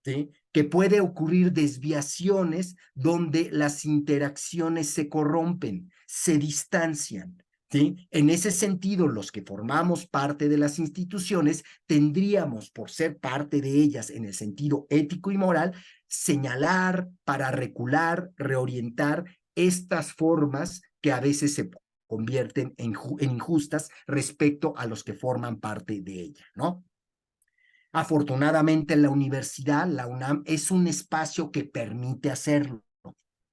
¿sí? Que puede ocurrir desviaciones donde las interacciones se corrompen, se distancian, ¿sí? En ese sentido, los que formamos parte de las instituciones tendríamos, por ser parte de ellas en el sentido ético y moral, señalar para recular, reorientar estas formas que a veces se convierten en injustas respecto a los que forman parte de ella, ¿no? Afortunadamente, la universidad, la UNAM, es un espacio que permite hacerlo,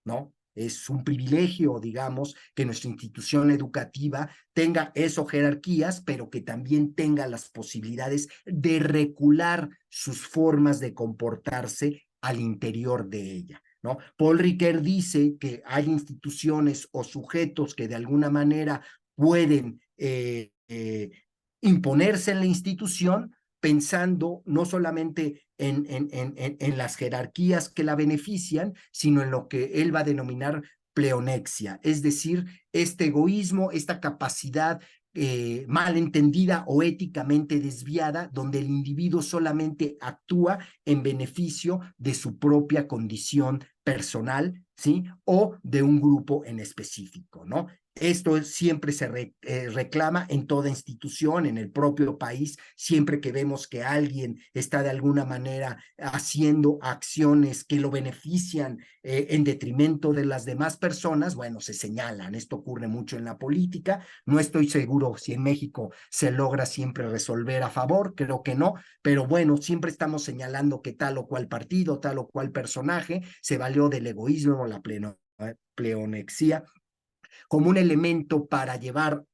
¿no? Es un privilegio, digamos, que nuestra institución educativa tenga esas jerarquías, pero que también tenga las posibilidades de recular sus formas de comportarse al interior de ella, ¿no? Paul Ricoeur dice que hay instituciones o sujetos que de alguna manera pueden imponerse en la institución, pensando no solamente en las jerarquías que la benefician, sino en lo que él va a denominar pleonexia, es decir, este egoísmo, esta capacidad mal entendida o éticamente desviada, donde el individuo solamente actúa en beneficio de su propia condición personal, ¿sí? O de un grupo en específico, ¿no? Esto siempre se reclama en toda institución, en el propio país, siempre que vemos que alguien está de alguna manera haciendo acciones que lo benefician en detrimento de las demás personas, bueno, se señalan. Esto ocurre mucho en la política. No estoy seguro si en México se logra siempre resolver a favor, creo que no, pero bueno, siempre estamos señalando que tal o cual partido, tal o cual personaje se valió del egoísmo o la pleonexia como un elemento para llevar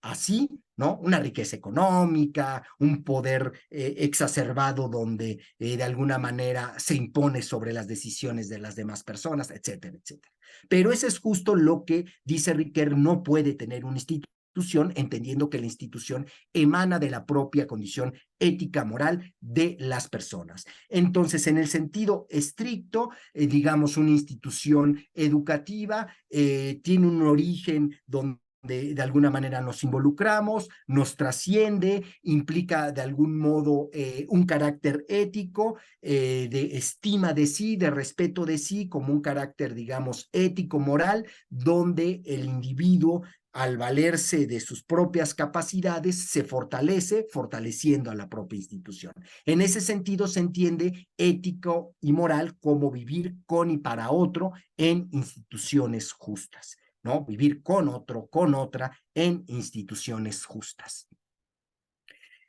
así, ¿no? Una riqueza económica, un poder exacerbado donde de alguna manera se impone sobre las decisiones de las demás personas, etcétera, etcétera. Pero eso es justo lo que dice Riquer, no puede tener un institución, entendiendo que la institución emana de la propia condición ética moral de las personas. Entonces, en el sentido estricto, digamos, una institución educativa tiene un origen donde de alguna manera nos involucramos, nos trasciende, implica de algún modo un carácter ético, de estima de sí, de respeto de sí, como un carácter, digamos, ético, moral, donde el individuo, al valerse de sus propias capacidades, se fortalece, fortaleciendo a la propia institución. En ese sentido se entiende ético y moral como vivir con y para otro en instituciones justas, ¿no? Vivir con otro, con otra, en instituciones justas.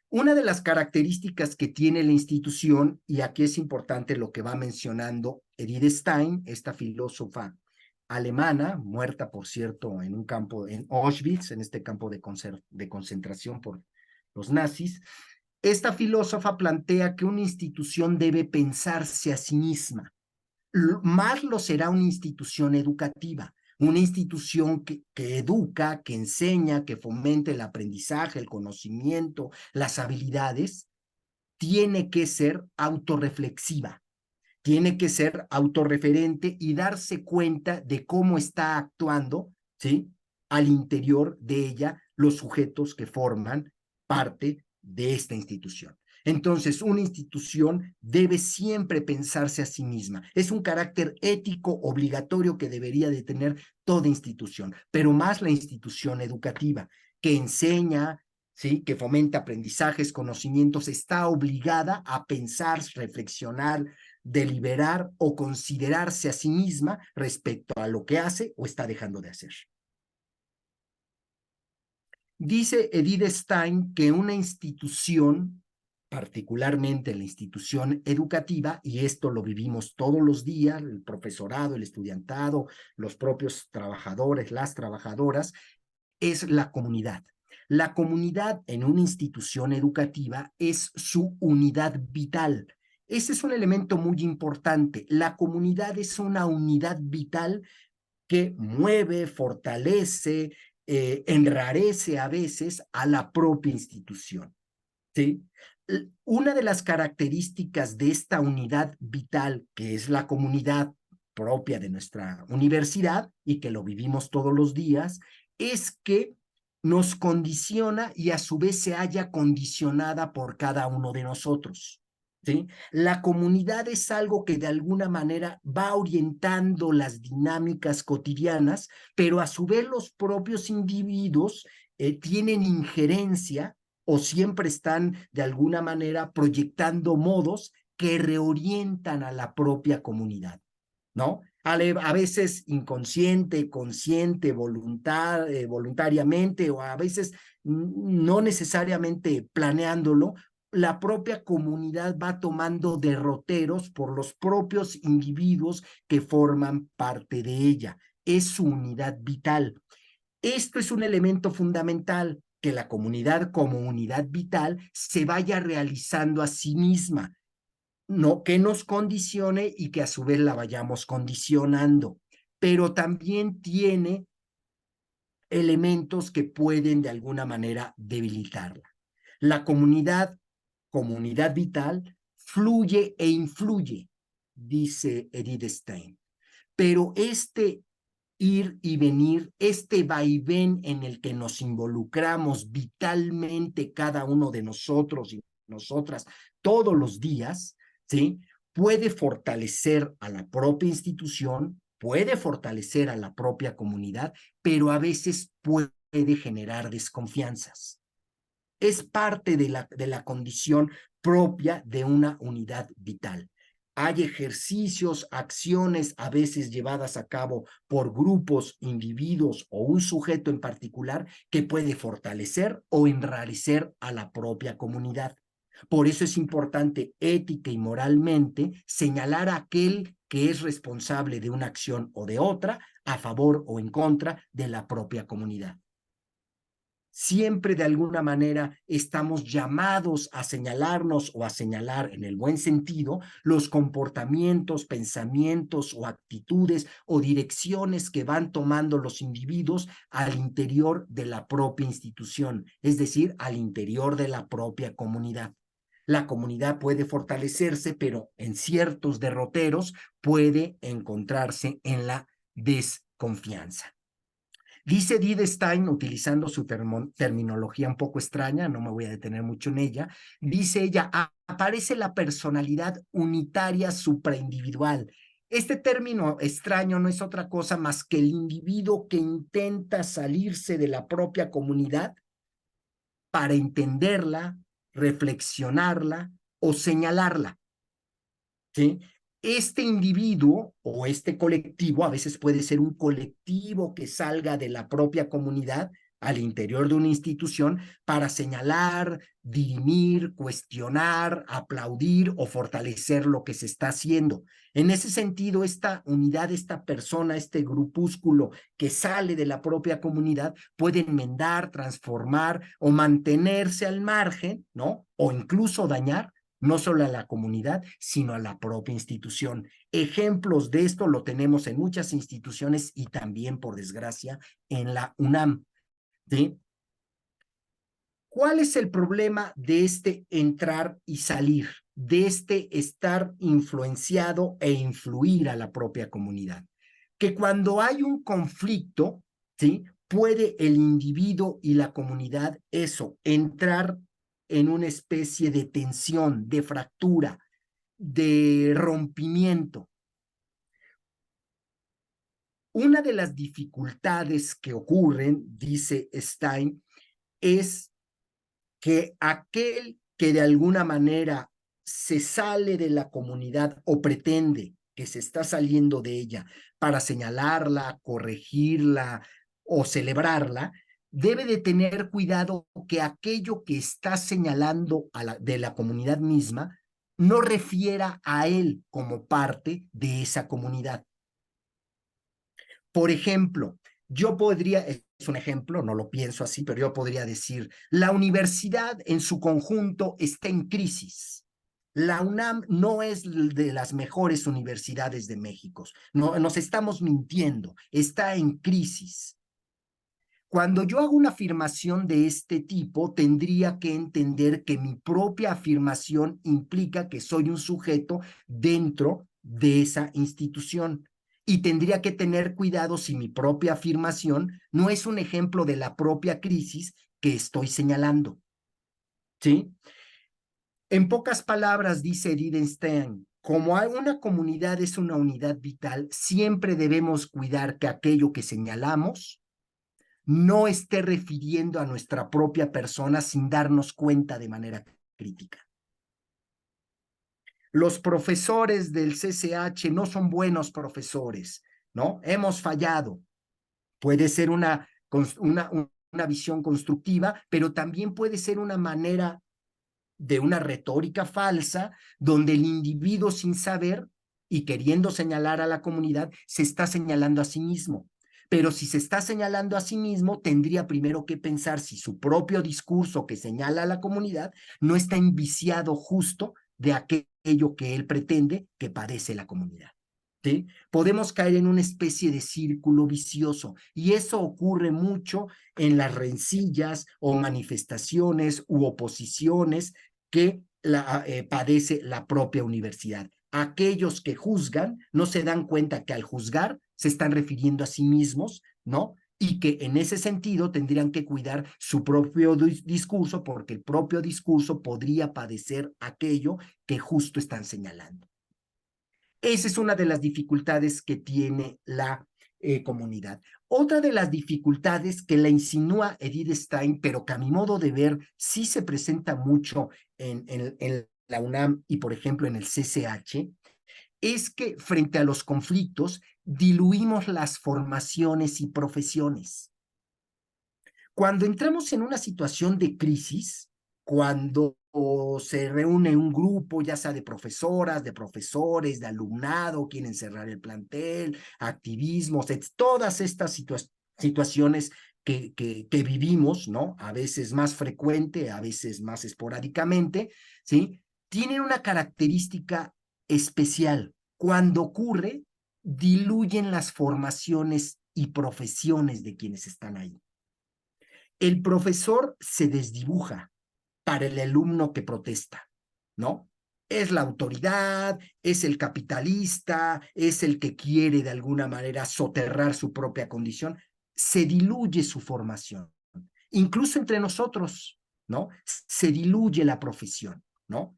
Una de las características que tiene la institución, y aquí es importante lo que va mencionando Edith Stein, esta filósofa alemana, muerta, por cierto, en un campo, en Auschwitz, en este campo de concentración por los nazis. Esta filósofa plantea que una institución debe pensarse a sí misma, más lo será una institución educativa, una institución que educa, que enseña, que fomente el aprendizaje, el conocimiento, las habilidades, tiene que ser autorreflexiva, tiene que ser autorreferente y darse cuenta de cómo está actuando, ¿sí? Al interior de ella los sujetos que forman parte de esta institución. Entonces, una institución debe siempre pensarse a sí misma. Es un carácter ético obligatorio que debería de tener toda institución, pero más la institución educativa, que enseña, ¿sí? Que fomenta aprendizajes, conocimientos, está obligada a pensar, reflexionar, deliberar o considerarse a sí misma respecto a lo que hace o está dejando de hacer. Dice Edith Stein que una institución, particularmente la institución educativa, y esto lo vivimos todos los días, el profesorado, el estudiantado, los propios trabajadores, las trabajadoras, es la comunidad. La comunidad en una institución educativa es su unidad vital. Ese es un elemento muy importante. La comunidad es una unidad vital que mueve, fortalece, enrarece a veces a la propia institución, ¿sí? Una de las características de esta unidad vital, que es la comunidad propia de nuestra universidad y que lo vivimos todos los días, es que nos condiciona y a su vez se halla condicionada por cada uno de nosotros, ¿sí? La comunidad es algo que de alguna manera va orientando las dinámicas cotidianas, pero a su vez los propios individuos tienen injerencia o siempre están de alguna manera proyectando modos que reorientan a la propia comunidad, ¿no? A veces inconsciente, consciente, voluntariamente o a veces no necesariamente planeándolo, la propia comunidad va tomando derroteros por los propios individuos que forman parte de ella. Es su unidad vital. Esto es un elemento fundamental, que la comunidad como unidad vital se vaya realizando a sí misma, no que nos condicione y que a su vez la vayamos condicionando, pero también tiene elementos que pueden de alguna manera debilitarla. La comunidad, comunidad vital, fluye e influye, dice Edith Stein, pero este ir y venir, este vaivén en el que nos involucramos vitalmente cada uno de nosotros y nosotras todos los días, ¿sí? Puede fortalecer a la propia institución, puede fortalecer a la propia comunidad, pero a veces puede generar desconfianzas. Es parte de la condición propia de una unidad vital. Hay ejercicios, acciones a veces llevadas a cabo por grupos, individuos o un sujeto en particular que puede fortalecer o enrarecer a la propia comunidad. Por eso es importante ética y moralmente señalar a aquel que es responsable de una acción o de otra a favor o en contra de la propia comunidad. siempre de alguna manera estamos llamados a señalarnos o a señalar en el buen sentido los comportamientos, pensamientos o actitudes o direcciones que van tomando los individuos al interior de la propia institución, es decir, al interior de la propia comunidad. La comunidad puede fortalecerse, pero en ciertos derroteros puede encontrarse en la desconfianza. Dice Edith Stein, utilizando su terminología un poco extraña, no me voy a detener mucho en ella, dice ella, aparece la personalidad unitaria supraindividual. Este término extraño no es otra cosa más que el individuo que intenta salirse de la propia comunidad para entenderla, reflexionarla o señalarla. ¿Sí? Este individuo o este colectivo, a veces puede ser un colectivo que salga de la propia comunidad al interior de una institución para señalar, dirimir, cuestionar, aplaudir o fortalecer lo que se está haciendo. En ese sentido, esta unidad, esta persona, este grupúsculo que sale de la propia comunidad puede enmendar, transformar o mantenerse al margen, ¿no? O incluso dañar no solo a la comunidad, sino a la propia institución. Ejemplos de esto lo tenemos en muchas instituciones y también, por desgracia, en la UNAM. ¿Sí? ¿Cuál es el problema de este entrar y salir, de este estar influenciado e influir a la propia comunidad? Que cuando hay un conflicto, ¿sí? Puede el individuo y la comunidad, entrar en una especie de tensión, de fractura, de rompimiento. Una de las dificultades que ocurren, dice Stein, es que aquel que de alguna manera se sale de la comunidad o pretende que se está saliendo de ella para señalarla, corregirla o celebrarla, debe de tener cuidado que aquello que está señalando de la comunidad misma no refiera a él como parte de esa comunidad. Por ejemplo, yo podría, es un ejemplo, no lo pienso así, pero yo podría decir, la universidad en su conjunto está en crisis. La UNAM no es de las mejores universidades de México. No, nos estamos mintiendo, está en crisis. Cuando yo hago una afirmación de este tipo, tendría que entender que mi propia afirmación implica que soy un sujeto dentro de esa institución. Y tendría que tener cuidado si mi propia afirmación no es un ejemplo de la propia crisis que estoy señalando. ¿Sí? En pocas palabras, dice Edith Stein, como una comunidad es una unidad vital, siempre debemos cuidar que aquello que señalamos no esté refiriendo a nuestra propia persona sin darnos cuenta de manera crítica. Los profesores del CCH no son buenos profesores, ¿no? Hemos fallado. Puede ser una visión constructiva, pero también puede ser una manera de una retórica falsa donde el individuo sin saber y queriendo señalar a la comunidad se está señalando a sí mismo. Pero si se está señalando a sí mismo, tendría primero que pensar si su propio discurso que señala a la comunidad no está enviciado justo de aquello que él pretende que padece la comunidad. ¿Sí? Podemos caer en una especie de círculo vicioso y eso ocurre mucho en las rencillas o manifestaciones u oposiciones que padece la propia universidad. Aquellos que juzgan no se dan cuenta que al juzgar se están refiriendo a sí mismos, ¿no? Y que en ese sentido tendrían que cuidar su propio discurso porque el propio discurso podría padecer aquello que justo están señalando. Esa es una de las dificultades que tiene la comunidad. Otra de las dificultades que la insinúa Edith Stein, pero que a mi modo de ver sí se presenta mucho en la UNAM y, por ejemplo, en el CCH, es que frente a los conflictos diluimos las formaciones y profesiones. Cuando entramos en una situación de crisis, cuando se reúne un grupo, ya sea de profesoras, de profesores, de alumnado, quieren cerrar el plantel, activismos, todas estas situaciones que vivimos, ¿no? A veces más frecuente, a veces más esporádicamente, ¿sí? Tienen una característica especial. Cuando ocurre, diluyen las formaciones y profesiones de quienes están ahí. El profesor se desdibuja para el alumno que protesta, ¿no? Es la autoridad, es el capitalista, es el que quiere de alguna manera soterrar su propia condición. Se diluye su formación, incluso entre nosotros, ¿no? Se diluye la profesión, ¿no?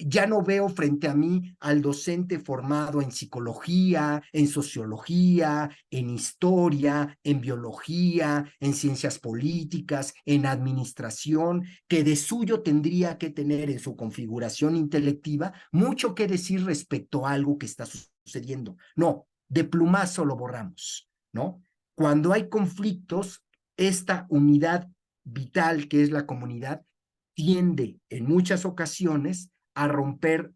Ya no veo frente a mí al docente formado en psicología, en sociología, en historia, en biología, en ciencias políticas, en administración, que de suyo tendría que tener en su configuración intelectiva mucho que decir respecto a algo que está sucediendo. No, de plumazo lo borramos, ¿no? Cuando hay conflictos, esta unidad vital que es la comunidad tiende en muchas ocasiones a romper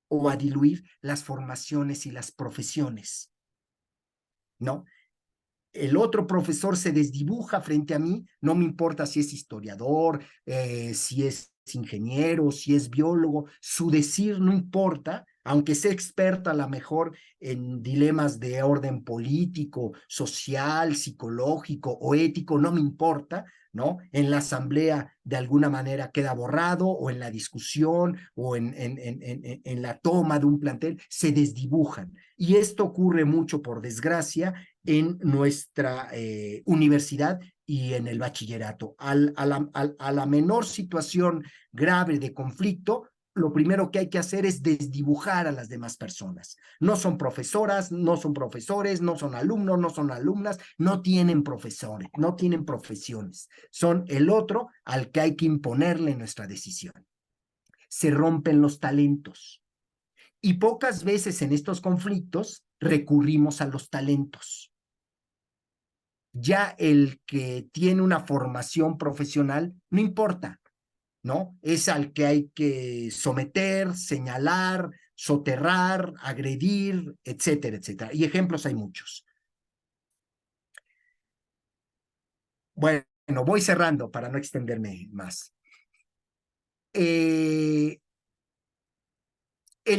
o a diluir las formaciones y las profesiones, ¿no? El otro profesor se desdibuja frente a mí, no me importa si es historiador, si es ingeniero, si es biólogo, su decir no importa, aunque sea experto a lo mejor en dilemas de orden político, social, psicológico o ético, no me importa, ¿no? En la asamblea de alguna manera queda borrado o en la discusión o en la toma de un plantel, se desdibujan. Y esto ocurre mucho, por desgracia, en nuestra universidad y en el bachillerato. A la menor situación grave de conflicto, lo primero que hay que hacer es desdibujar a las demás personas. No son profesoras, no son profesores, no son alumnos, no son alumnas, no tienen profesores, no tienen profesiones. Son el otro al que hay que imponerle nuestra decisión. Se rompen los talentos. Y pocas veces en estos conflictos recurrimos a los talentos. Ya el que tiene una formación profesional, no importa, ¿no? Es al que hay que someter, señalar, soterrar, agredir, etcétera, etcétera. Y ejemplos hay muchos. Bueno, voy cerrando para no extenderme más. El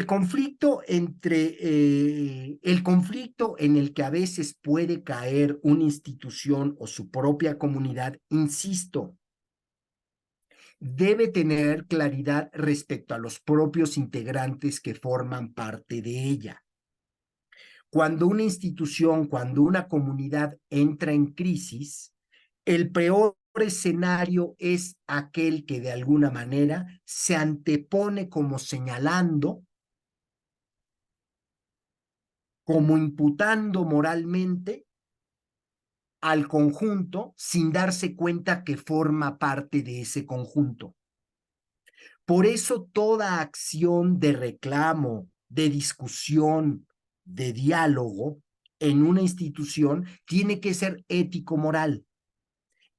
conflicto el conflicto en el que a veces puede caer una institución o su propia comunidad, insisto, debe tener claridad respecto a los propios integrantes que forman parte de ella. Cuando una institución, cuando una comunidad entra en crisis, el peor escenario es aquel que de alguna manera se antepone como señalando, como imputando moralmente al conjunto sin darse cuenta que forma parte de ese conjunto. Por eso toda acción de reclamo, de discusión, de diálogo en una institución tiene que ser ético-moral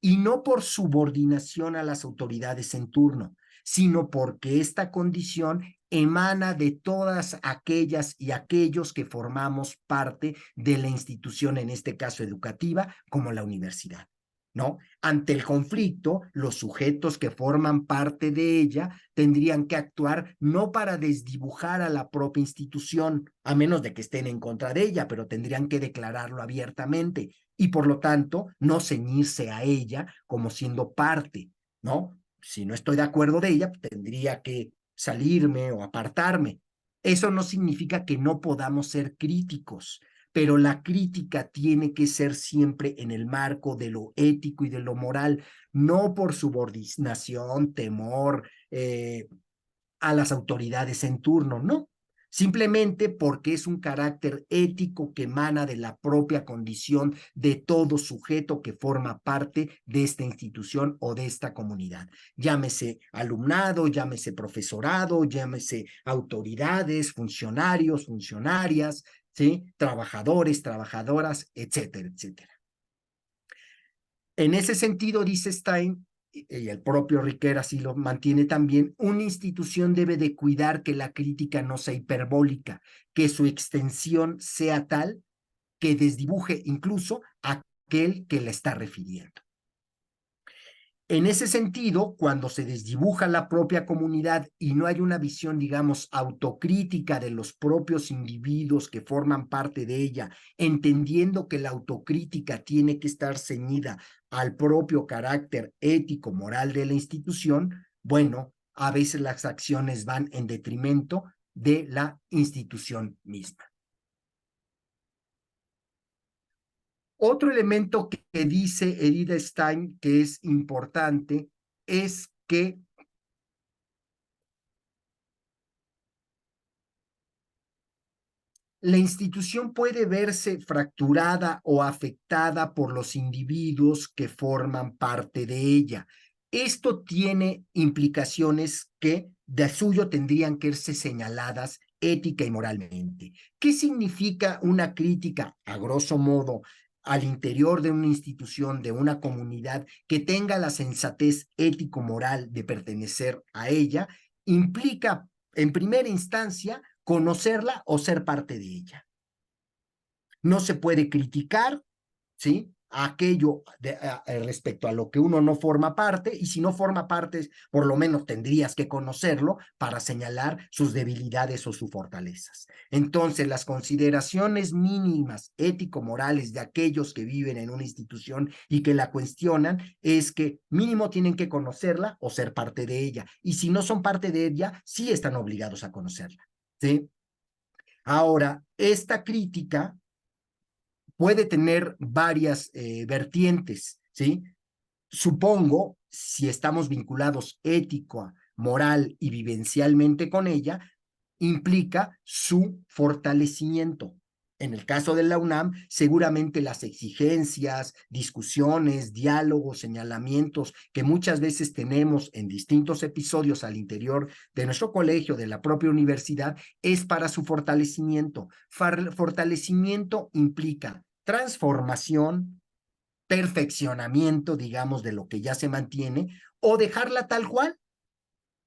y no por subordinación a las autoridades en turno, sino porque esta condición emana de todas aquellas y aquellos que formamos parte de la institución, en este caso educativa, como la universidad, ¿no? Ante el conflicto, los sujetos que forman parte de ella tendrían que actuar no para desdibujar a la propia institución, a menos de que estén en contra de ella, pero tendrían que declararlo abiertamente y por lo tanto no ceñirse a ella como siendo parte, ¿no? Si no estoy de acuerdo de ella, tendría que salirme o apartarme. Eso no significa que no podamos ser críticos, pero la crítica tiene que ser siempre en el marco de lo ético y de lo moral, no por subordinación, temor a las autoridades en turno, no. Simplemente porque es un carácter ético que emana de la propia condición de todo sujeto que forma parte de esta institución o de esta comunidad. Llámese alumnado, llámese profesorado, llámese autoridades, funcionarios, funcionarias, ¿sí? Trabajadores, trabajadoras, etcétera, etcétera. En ese sentido, dice Stein, y el propio Riquet así lo mantiene también, una institución debe de cuidar que la crítica no sea hiperbólica, que su extensión sea tal que desdibuje incluso a aquel que la está refiriendo. En ese sentido, cuando se desdibuja la propia comunidad y no hay una visión, digamos, autocrítica de los propios individuos que forman parte de ella, entendiendo que la autocrítica tiene que estar ceñida al propio carácter ético, moral de la institución, bueno, a veces las acciones van en detrimento de la institución misma. Otro elemento que dice Edith Stein que es importante es que la institución puede verse fracturada o afectada por los individuos que forman parte de ella. Esto tiene implicaciones que de suyo tendrían que ser señaladas ética y moralmente. ¿Qué significa una crítica, a grosso modo, al interior de una institución, de una comunidad que tenga la sensatez ético-moral de pertenecer a ella? Implica, en primera instancia, conocerla o ser parte de ella. No se puede criticar, ¿sí? Aquello respecto a lo que uno no forma parte, y si no forma parte, por lo menos tendrías que conocerlo para señalar sus debilidades o sus fortalezas. Entonces, las consideraciones mínimas ético-morales de aquellos que viven en una institución y que la cuestionan es que mínimo tienen que conocerla o ser parte de ella, y si no son parte de ella, sí están obligados a conocerla, ¿sí? Ahora, esta crítica puede tener varias vertientes, ¿sí? Supongo, si estamos vinculados ético, moral y vivencialmente con ella, implica su fortalecimiento. En el caso de la UNAM, seguramente las exigencias, discusiones, diálogos, señalamientos que muchas veces tenemos en distintos episodios al interior de nuestro colegio, de la propia universidad, es para su fortalecimiento. Fortalecimiento implica transformación, perfeccionamiento, digamos, de lo que ya se mantiene, o dejarla tal cual,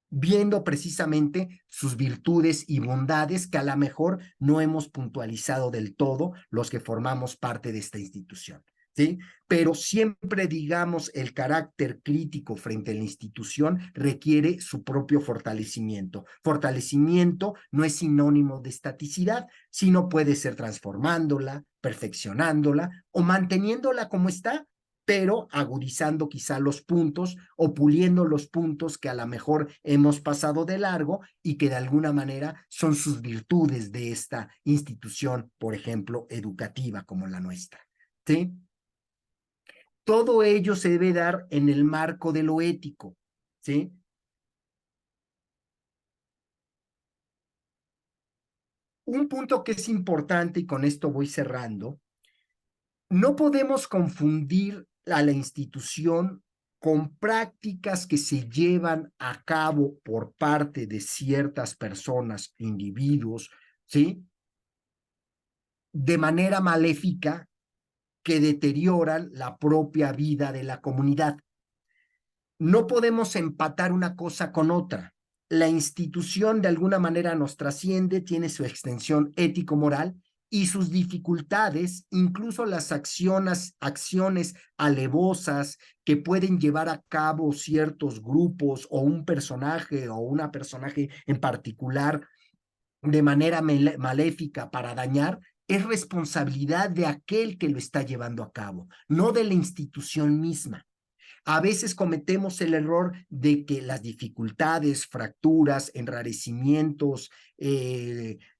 viendo precisamente sus virtudes y bondades que a lo mejor no hemos puntualizado del todo los que formamos parte de esta institución, ¿sí? Pero siempre, digamos, el carácter crítico frente a la institución requiere su propio fortalecimiento. Fortalecimiento no es sinónimo de estaticidad, sino puede ser transformándola, perfeccionándola o manteniéndola como está, pero agudizando quizá los puntos o puliendo los puntos que a lo mejor hemos pasado de largo y que de alguna manera son sus virtudes de esta institución, por ejemplo, educativa como la nuestra, ¿sí? Todo ello se debe dar en el marco de lo ético, ¿sí? Un punto que es importante, y con esto voy cerrando, no podemos confundir a la institución con prácticas que se llevan a cabo por parte de ciertas personas, individuos, ¿sí? De manera maléfica que deterioran la propia vida de la comunidad. No podemos empatar una cosa con otra. La institución de alguna manera nos trasciende, tiene su extensión ético-moral y sus dificultades, incluso las acciones alevosas que pueden llevar a cabo ciertos grupos o un personaje o una personaje en particular de manera maléfica para dañar, es responsabilidad de aquel que lo está llevando a cabo, no de la institución misma. A veces cometemos el error de que las dificultades, fracturas, enrarecimientos,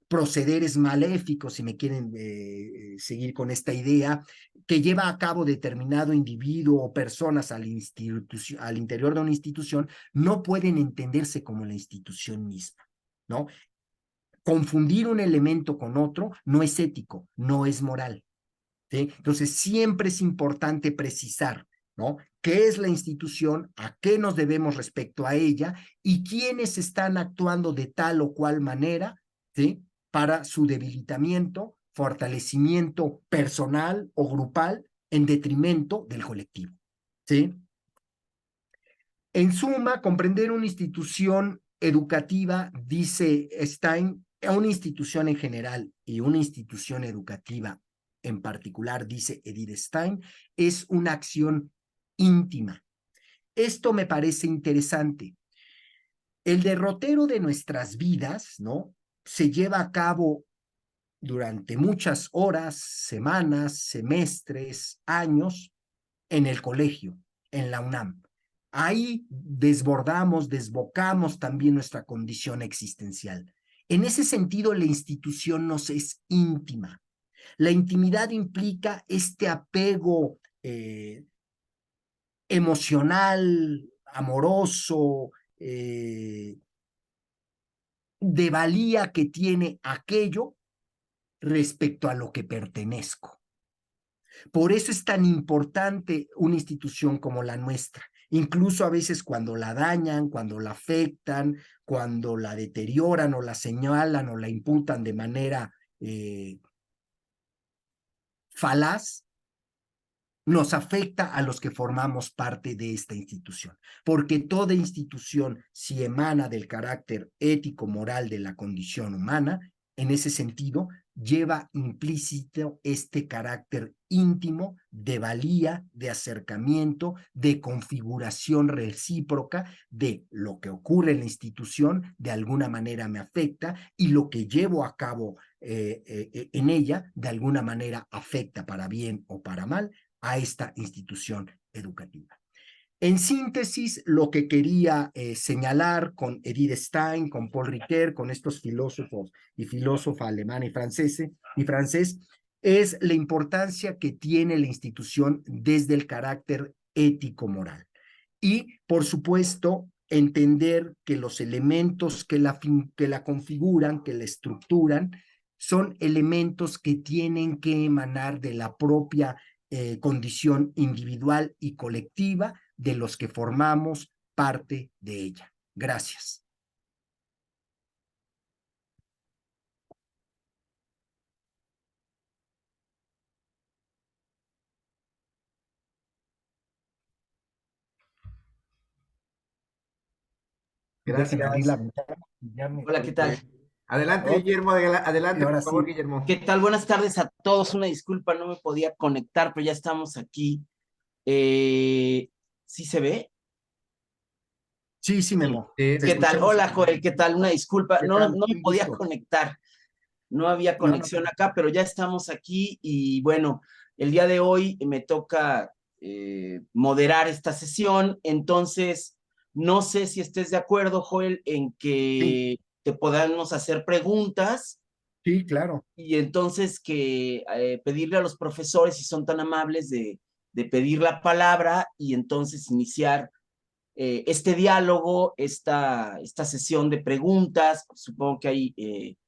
procederes maléficos, si me quieren seguir con esta idea, que lleva a cabo determinado individuo o personas al interior de una institución, no pueden entenderse como la institución misma, ¿no? Confundir un elemento con otro no es ético, no es moral, ¿sí? Entonces, siempre es importante precisar, ¿no? ¿Qué es la institución? ¿A qué nos debemos respecto a ella? ¿Y quiénes están actuando de tal o cual manera, ¿sí? Para su debilitamiento, fortalecimiento personal o grupal en detrimento del colectivo, ¿sí? En suma, comprender una institución educativa, dice Stein, una institución en general y una institución educativa en particular, dice Edith Stein, es una acción íntima. Esto me parece interesante. El derrotero de nuestras vidas, ¿no? Se lleva a cabo durante muchas horas, semanas, semestres, años en el colegio, en la UNAM. Ahí desbordamos, desbocamos también nuestra condición existencial. En ese sentido, la institución nos es íntima. La intimidad implica este apego emocional, amoroso, de valía que tiene aquello respecto a lo que pertenezco. Por eso es tan importante una institución como la nuestra. Incluso a veces cuando la dañan, cuando la afectan, cuando la deterioran o la señalan o la imputan de manera falaz, nos afecta a los que formamos parte de esta institución, porque toda institución, si emana del carácter ético-moral de la condición humana, en ese sentido, lleva implícito este carácter íntimo de valía, de acercamiento, de configuración recíproca de lo que ocurre en la institución, de alguna manera me afecta, y lo que llevo a cabo en ella, de alguna manera afecta para bien o para mal a esta institución educativa. En síntesis, lo que quería señalar con Edith Stein, con Paul Ricoeur, con estos filósofos y filósofa alemana y francés, es la importancia que tiene la institución desde el carácter ético-moral. Y, por supuesto, entender que los elementos que la configuran, que la estructuran, son elementos que tienen que emanar de la propia condición individual y colectiva de los que formamos parte de ella. Gracias. Déjenme abrir la Gracias. ventana. Ya me Hola, ¿qué tal? Adelante, Ok, Guillermo, y adelante, por ahora favor, sí. Guillermo. ¿Qué tal? Buenas tardes a todos. Una disculpa, no me podía conectar, pero ya estamos aquí. ¿Sí se ve? Sí, sí, Sí. Memo. Sí, Te ¿Qué tal? escuchamos. Hola, Joel, ¿qué tal? Una disculpa, ¿Qué no tal? me Un podía gusto. conectar, no había No, no. conexión acá, pero ya estamos aquí y bueno, el día de hoy me toca moderar esta sesión, entonces no sé si estés de acuerdo, Joel, en Sí, que te podamos hacer preguntas. sí, claro. Y entonces que pedirle a los profesores, si son tan amables, de pedir la palabra y entonces iniciar este diálogo, esta sesión de preguntas. Supongo que hay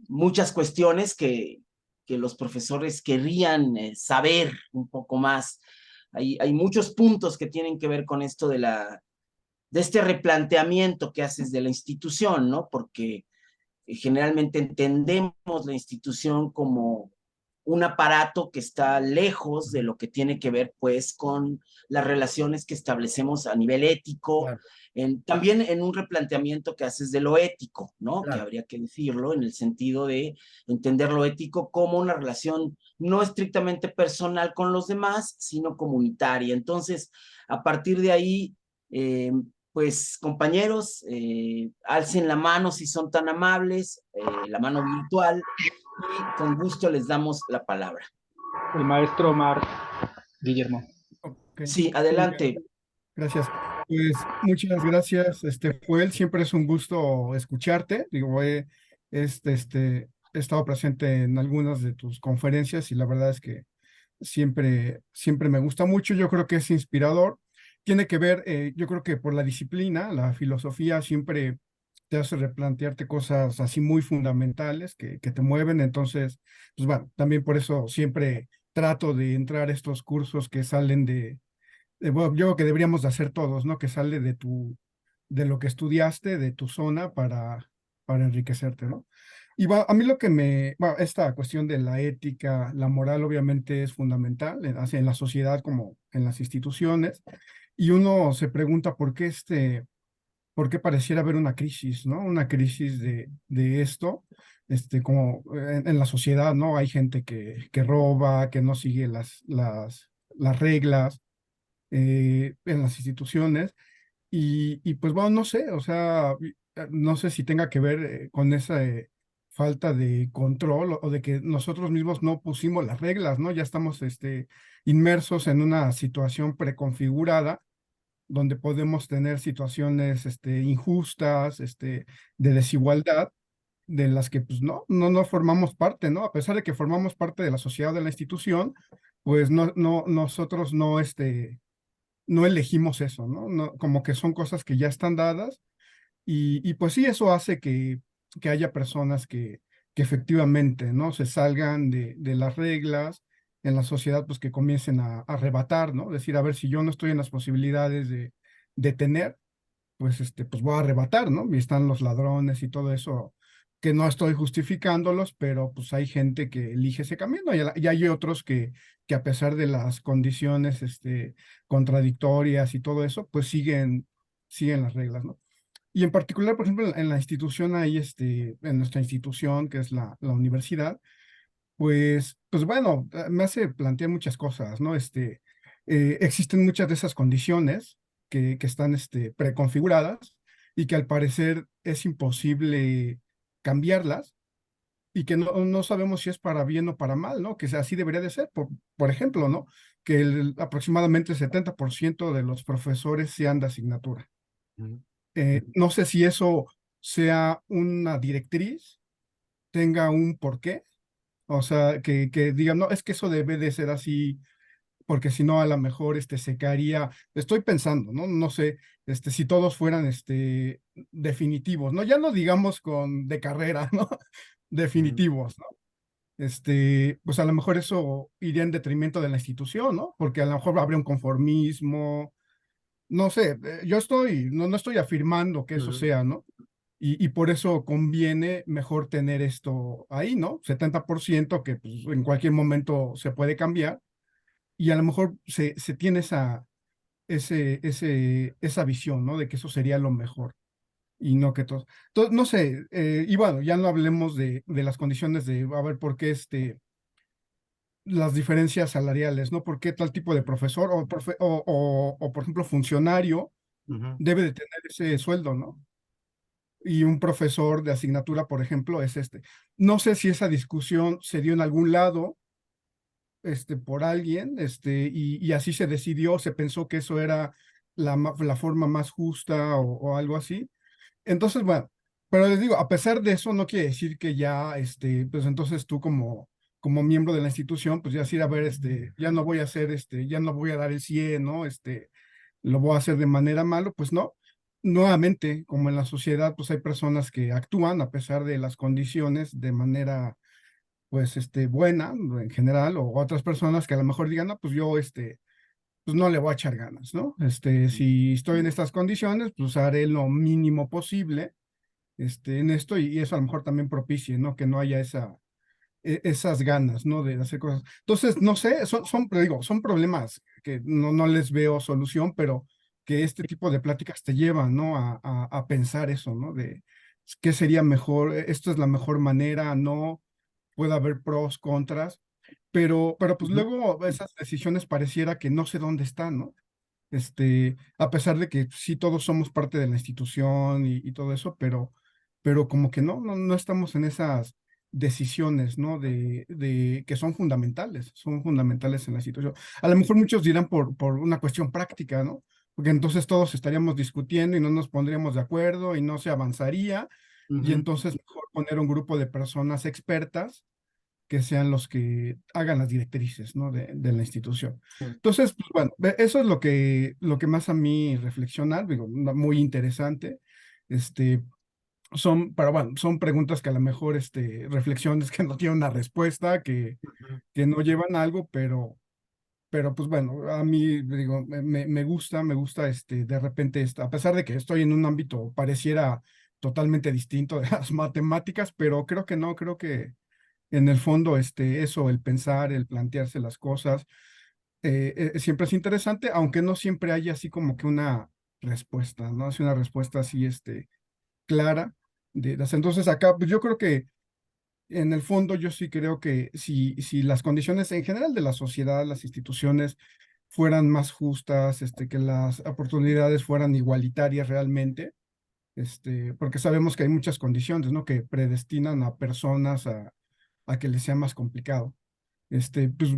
muchas cuestiones que los profesores querrían saber un poco más. Hay muchos puntos que tienen que ver con esto de este replanteamiento que haces de la institución, ¿no? Porque generalmente entendemos la institución como un aparato que está lejos de lo que tiene que ver pues con las relaciones que establecemos a nivel ético, Claro, también en un replanteamiento que haces de lo ético, ¿no? Que claro. habría que decirlo en el sentido de entender lo ético como una relación no estrictamente personal con los demás, sino comunitaria. Entonces, a partir de ahí, pues compañeros, alcen la mano si son tan amables, la mano virtual, y con gusto les damos la palabra. El maestro Omar, Guillermo. Ok, Sí, muy bien, adelante. gracias. Pues muchas gracias, Joel. Siempre es un gusto escucharte. Digo, he estado presente en algunas de tus conferencias y la verdad es que siempre me gusta mucho. Yo creo que es inspirador. Tiene que ver, yo creo que por la disciplina, la filosofía siempre te hace replantearte cosas así muy fundamentales que te mueven. Entonces, pues bueno, también por eso siempre trato de entrar a estos cursos que salen bueno, yo creo que deberíamos de hacer todos, ¿no? Que sale de lo que estudiaste, de tu zona para enriquecerte, ¿no? Y a mí lo que esta cuestión de la ética, la moral, obviamente es fundamental, así en la sociedad como en las instituciones, y uno se pregunta porque pareciera haber una crisis, ¿no? Una crisis de esto, como en la sociedad, ¿no? Hay gente que roba, que no sigue las reglas en las instituciones. Y pues bueno, no sé, o sea, no sé si tenga que ver con esa falta de control o de que nosotros mismos no pusimos las reglas, ¿no? Ya estamos inmersos en una situación preconfigurada donde podemos tener situaciones injustas, de desigualdad, de las que pues no formamos parte, ¿no? A pesar de que formamos parte de la sociedad, de la institución, pues nosotros no elegimos eso, ¿no? Como que son cosas que ya están dadas y pues sí, eso hace que haya personas que efectivamente, ¿no? Se salgan de las reglas en la sociedad, pues que comiencen a arrebatar, ¿no? Decir, a ver, si yo no estoy en las posibilidades de tener, pues, pues voy a arrebatar, ¿no? Y están los ladrones y todo eso, que no estoy justificándolos, pero pues hay gente que elige ese camino y hay otros que a pesar de las condiciones, contradictorias y todo eso, pues siguen las reglas, ¿no? Y en particular, por ejemplo, en la institución ahí, en nuestra institución, que es la universidad, pues bueno, me hace plantear muchas cosas, ¿no? Existen muchas de esas condiciones que están, preconfiguradas y que al parecer es imposible cambiarlas y que no sabemos si es para bien o para mal, ¿no? Que así debería de ser. Por ejemplo, ¿no? Que aproximadamente el 70% de los profesores sean de asignatura. Ujú. No sé si eso sea una directriz, tenga un porqué, o sea, que digan, no, es que eso debe de ser así, porque si no, a lo mejor se caería. Estoy pensando, ¿no? No sé, si todos fueran definitivos, ¿no? Ya no digamos de carrera, ¿no? Ujú. Definitivos, ¿no? Pues a lo mejor eso iría en detrimento de la institución, ¿no? Porque a lo mejor habría un conformismo, no sé, no estoy afirmando que eso Ujú. sea, ¿no? Y por eso conviene mejor tener esto ahí, ¿no? 70% que pues, en cualquier momento se puede cambiar y a lo mejor se tiene esa visión, ¿no? De que eso sería lo mejor y no que todo. Entonces, no sé, y bueno, ya no hablemos de las condiciones de, a ver, por qué las diferencias salariales, ¿no? ¿Por qué tal tipo de profesor o, por ejemplo, funcionario Ujú. debe de tener ese sueldo, ¿no? Y un profesor de asignatura, por ejemplo, es este. No sé si esa discusión se dio en algún lado, por alguien, y así se decidió, se pensó que eso era la forma más justa o algo así. Entonces, bueno, pero les digo, a pesar de eso, no quiere decir que ya, pues entonces tú como miembro de la institución, pues ya decir, a ver, ya no voy a hacer, ya no voy a dar el 100, ¿no? Lo voy a hacer de manera malo, pues no. Nuevamente, como en la sociedad, pues hay personas que actúan a pesar de las condiciones de manera, pues, buena en general, o otras personas que a lo mejor digan, no, pues yo, pues no le voy a echar ganas, ¿no? Si estoy en estas condiciones, pues haré lo mínimo posible, en esto y eso a lo mejor también propicie, ¿no? Que no haya esas ganas, ¿no? De hacer cosas. Entonces, no sé, pero digo, son problemas que no les veo solución, pero que este tipo de pláticas te llevan, ¿no? A pensar eso, ¿no? De qué sería mejor, esto es la mejor manera, no puede haber pros, contras, pero pues Ujú. luego esas decisiones pareciera que no sé dónde están, ¿no? A pesar de que sí todos somos parte de la institución y todo eso, pero como que no estamos en esas decisiones, ¿no? De que son fundamentales en la institución. A lo mejor muchos dirán por una cuestión práctica, ¿no? Porque entonces todos estaríamos discutiendo y no nos pondríamos de acuerdo y no se avanzaría, y Ujú. entonces mejor poner un grupo de personas expertas que sean los que hagan las directrices, ¿no? de la institución. Sí. Entonces, pues bueno, eso es lo que más a mí reflexionar, digo, muy interesante. Este, pero bueno, son preguntas que a lo mejor, reflexiones que no tienen una respuesta, Ujú. que no llevan a algo, pero pues bueno, a mí, digo, me gusta, de repente, a pesar de que estoy en un ámbito pareciera totalmente distinto de las matemáticas, pero creo que no, creo que en el fondo, eso, el pensar, el plantearse las cosas, siempre es interesante, aunque no siempre haya así como que una respuesta, ¿no? Es una respuesta así, clara de hacer. Entonces acá, pues yo creo que en el fondo yo sí creo que si las condiciones en general de la sociedad, las instituciones fueran más justas, que las oportunidades fueran igualitarias realmente, porque sabemos que hay muchas condiciones, ¿no? Que predestinan a personas a que les sea más complicado. Pues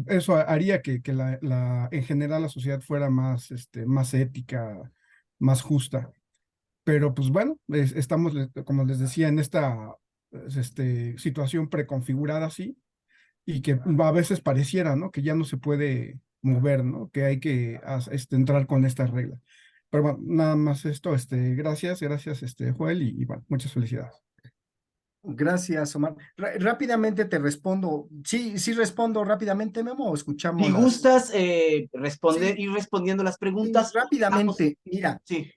eso haría que en general la sociedad fuera más, más ética, más justa. Pero pues bueno, estamos, como les decía, en esta situación preconfigurada así, y que a veces pareciera, ¿no? Que ya no se puede mover, ¿no? Que hay que entrar con estas reglas. Pero bueno, nada más esto, gracias, gracias, Joel, y bueno, muchas felicidades. Gracias, Omar. Rápidamente te respondo. Sí, sí respondo rápidamente, Memo, o escuchamos Si las. gustas Sí, ir respondiendo las sí, preguntas, vamos. rápidamente. Mira, Sí,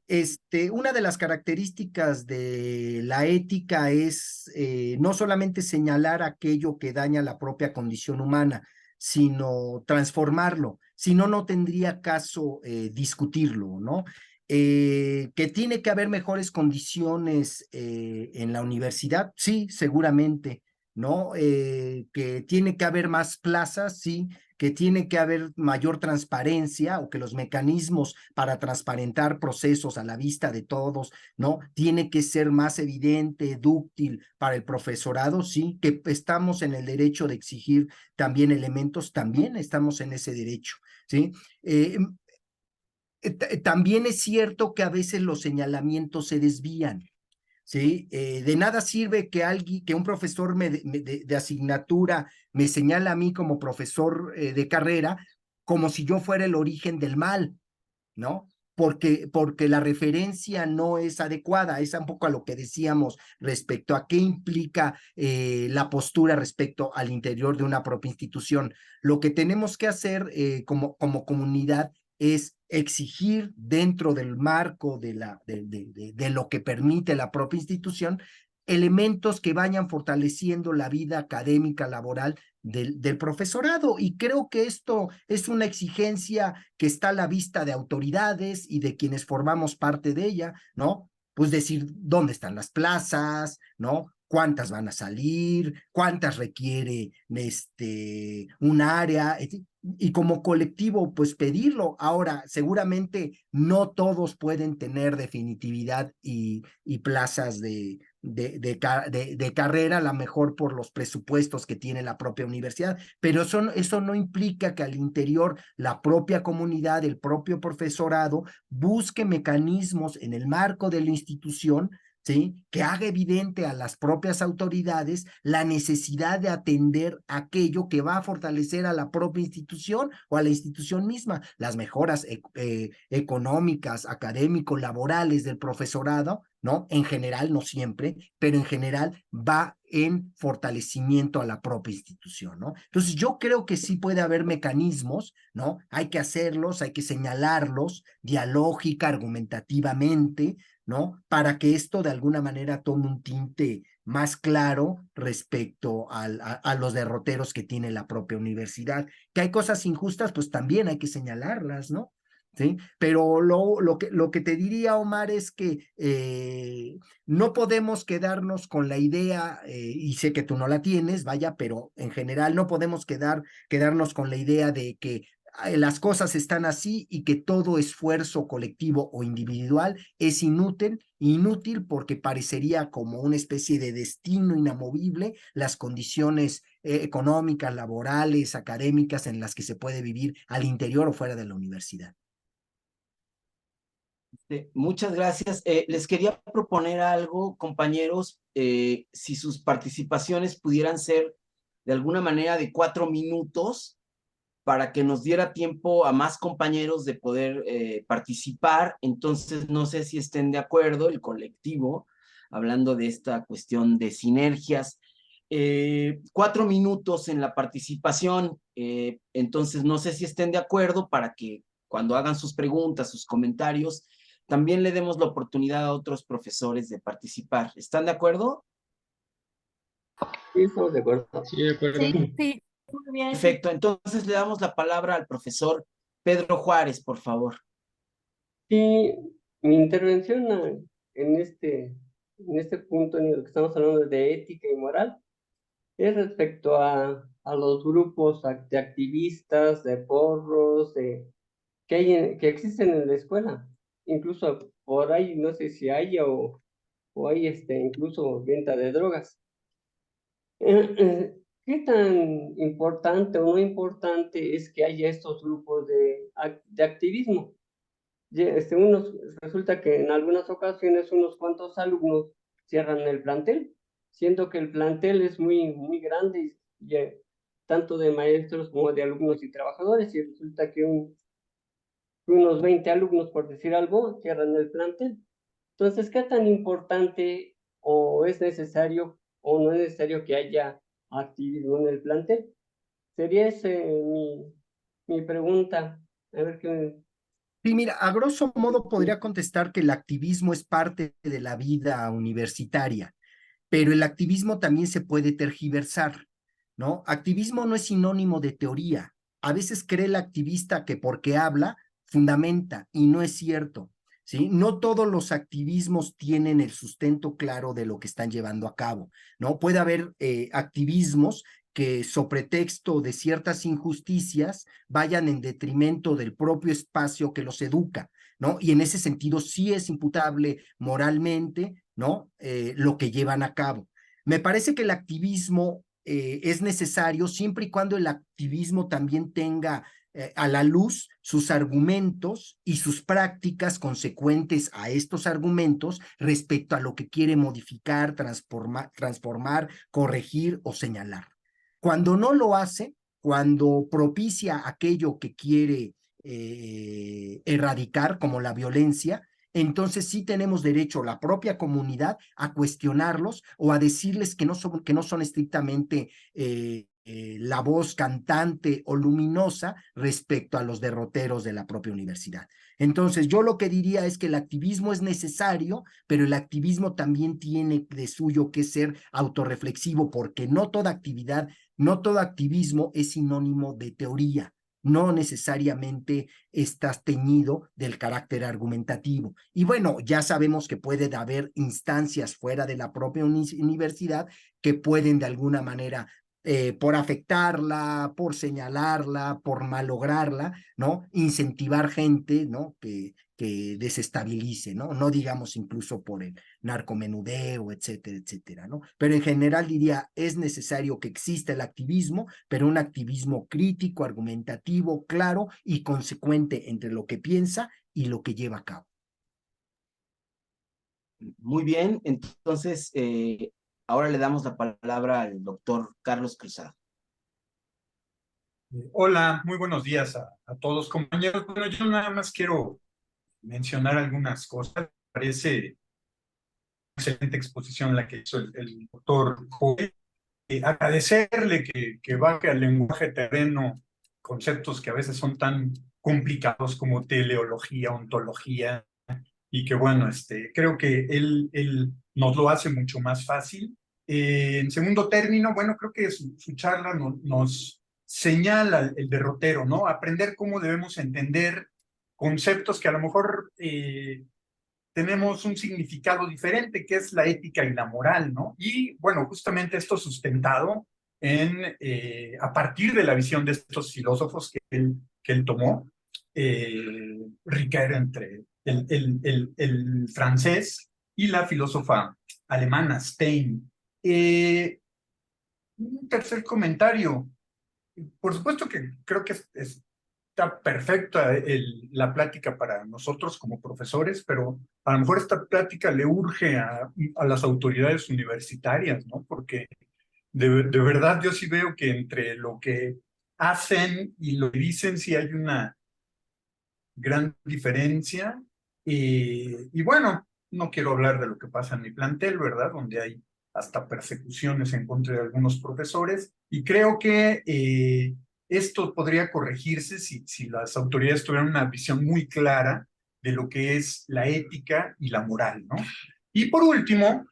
una de las características de la ética es no solamente señalar aquello que daña la propia condición humana, sino transformarlo. Si no, no tendría caso discutirlo, ¿no? Que tiene que haber mejores condiciones en la universidad, sí, seguramente, ¿no? Que tiene que haber más plazas, sí, que tiene que haber mayor transparencia o que los mecanismos para transparentar procesos a la vista de todos, ¿no? Tiene que ser más evidente, dúctil para el profesorado, sí, que estamos en el derecho de exigir también elementos, también estamos en ese derecho, ¿sí? También es cierto que a veces los señalamientos se desvían. ¿Sí? De nada sirve que alguien, que un profesor de asignatura me señala a mí como profesor de carrera como si yo fuera el origen del mal, ¿no? Porque la referencia no es adecuada, es un poco a lo que decíamos respecto a qué implica la postura respecto al interior de una propia institución. Lo que tenemos que hacer como comunidad es exigir dentro del marco de lo que permite la propia institución elementos que vayan fortaleciendo la vida académica, laboral del profesorado. Y creo que esto es una exigencia que está a la vista de autoridades y de quienes formamos parte de ella, ¿no? Pues decir dónde están las plazas, ¿no? Cuántas van a salir, cuántas requiere un área, y como colectivo, pues pedirlo. Ahora, seguramente no todos pueden tener definitividad y plazas de carrera, a lo mejor por los presupuestos que tiene la propia universidad, pero eso no implica que al interior la propia comunidad, el propio profesorado, busque mecanismos en el marco de la institución, ¿sí? Que haga evidente a las propias autoridades la necesidad de atender aquello que va a fortalecer a la propia institución o a la institución misma, las mejoras económicas, académicos, laborales del profesorado, ¿no? En general, no siempre, pero en general va en fortalecimiento a la propia institución, ¿no? Entonces, yo creo que sí puede haber mecanismos, ¿no? Hay que hacerlos, hay que señalarlos dialógica, argumentativamente, ¿no? Para que esto de alguna manera tome un tinte más claro respecto a los derroteros que tiene la propia universidad. Que hay cosas injustas, pues también hay que señalarlas, ¿no? ¿Sí? Pero lo que te diría, Omar, es que no podemos quedarnos con la idea, y sé que tú no la tienes, vaya, pero en general no podemos quedarnos con la idea de que las cosas están así y que todo esfuerzo colectivo o individual es inútil porque parecería como una especie de destino inamovible las condiciones económicas, laborales, académicas en las que se puede vivir al interior o fuera de la universidad. Muchas gracias. Les quería proponer algo, compañeros, si sus participaciones pudieran ser de alguna manera de 4 minutos para que nos diera tiempo a más compañeros de poder participar. Entonces, no sé si estén de acuerdo el colectivo, hablando de esta cuestión de sinergias. 4 minutos en la participación, entonces no sé si estén de acuerdo para que cuando hagan sus preguntas, sus comentarios, también le demos la oportunidad a otros profesores de participar. ¿Están de acuerdo? Sí, estamos de acuerdo. Sí, de acuerdo. Sí, muy bien. Perfecto, entonces le damos la palabra al profesor Pedro Juárez, por favor. Sí, mi intervención en este punto en el que estamos hablando de ética y moral es respecto a los grupos de activistas, de porros, que existen en la escuela. Incluso por ahí, no sé si hay o hay incluso venta de drogas. ¿Qué tan importante o no importante es que haya estos grupos de activismo? Resulta que en algunas ocasiones unos cuantos alumnos cierran el plantel, siendo que el plantel es muy grande, tanto de maestros como de alumnos y trabajadores, y resulta que unos 20 alumnos, por decir algo, cierran el plantel. Entonces, ¿qué tan importante o es necesario o no es necesario que haya activismo en el plantel? Sería ese mi pregunta. A ver qué. Sí, mira, a grosso modo podría contestar que el activismo es parte de la vida universitaria, pero el activismo también se puede tergiversar, ¿no? Activismo no es sinónimo de teoría. A veces cree el activista que porque habla, fundamenta, y no es cierto, ¿sí? No todos los activismos tienen el sustento claro de lo que están llevando a cabo, ¿no? Puede haber activismos que, sobre pretexto de ciertas injusticias, vayan en detrimento del propio espacio que los educa, ¿no? Y en ese sentido sí es imputable moralmente, ¿no? Lo que llevan a cabo. Me parece que el activismo es necesario siempre y cuando el activismo también tenga a la luz sus argumentos y sus prácticas consecuentes a estos argumentos respecto a lo que quiere modificar, transformar, corregir o señalar. Cuando no lo hace, cuando propicia aquello que quiere erradicar, como la violencia, entonces sí tenemos derecho la propia comunidad a cuestionarlos o a decirles que no son estrictamente la voz cantante o luminosa respecto a los derroteros de la propia universidad. Entonces, yo lo que diría es que el activismo es necesario, pero el activismo también tiene de suyo que ser autorreflexivo, porque no toda actividad, no todo activismo es sinónimo de teoría. No necesariamente estás teñido del carácter argumentativo. Y bueno, ya sabemos que puede haber instancias fuera de la propia universidad que pueden de alguna manera, por afectarla, por señalarla, por malograrla, ¿no? Incentivar gente, ¿no? Que desestabilice, ¿no? No digamos incluso por el narcomenudeo, etcétera, etcétera, ¿no? Pero en general diría, es necesario que exista el activismo, pero un activismo crítico, argumentativo, claro y consecuente entre lo que piensa y lo que lleva a cabo. Muy bien, entonces ahora le damos la palabra al doctor Carlos Cruzado. Hola, muy buenos días a todos, compañeros. Bueno, yo nada más quiero mencionar algunas cosas. Me parece excelente exposición la que hizo el doctor Joel. Agradecerle que baje al lenguaje terreno conceptos que a veces son tan complicados como teleología, ontología, y que bueno, creo que él nos lo hace mucho más fácil. En segundo término, bueno, creo que su charla nos señala el derrotero, ¿no? Aprender cómo debemos entender conceptos que a lo mejor tenemos un significado diferente, que es la ética y la moral, ¿no? Y bueno, justamente esto sustentado a partir de la visión de estos filósofos que él tomó, Ricoeur, entre el francés y la filósofa alemana Stein. Un tercer comentario. Por supuesto que creo que está perfecta la plática para nosotros como profesores, pero a lo mejor esta plática le urge a las autoridades universitarias, ¿no? Porque de verdad yo sí veo que entre lo que hacen y lo que dicen sí hay una gran diferencia. Y bueno, no quiero hablar de lo que pasa en mi plantel, ¿verdad? Donde hay hasta persecuciones en contra de algunos profesores. Y creo que esto podría corregirse si las autoridades tuvieran una visión muy clara de lo que es la ética y la moral, ¿no? Y por último,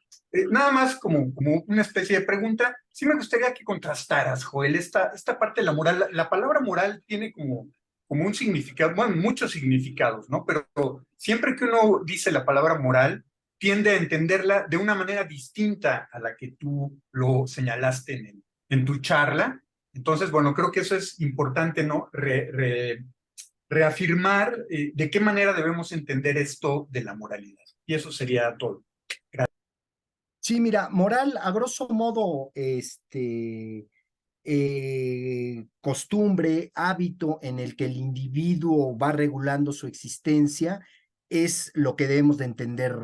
nada más como una especie de pregunta, sí me gustaría que contrastaras, Joel, esta parte de la moral. La palabra moral tiene como como un significado, bueno, muchos significados, ¿no? Pero siempre que uno dice la palabra moral, tiende a entenderla de una manera distinta a la que tú lo señalaste en tu charla. Entonces, bueno, creo que eso es importante, ¿no? Reafirmar de qué manera debemos entender esto de la moralidad. Y eso sería todo. Sí, mira, moral, a grosso modo, costumbre, hábito en el que el individuo va regulando su existencia, es lo que debemos de entender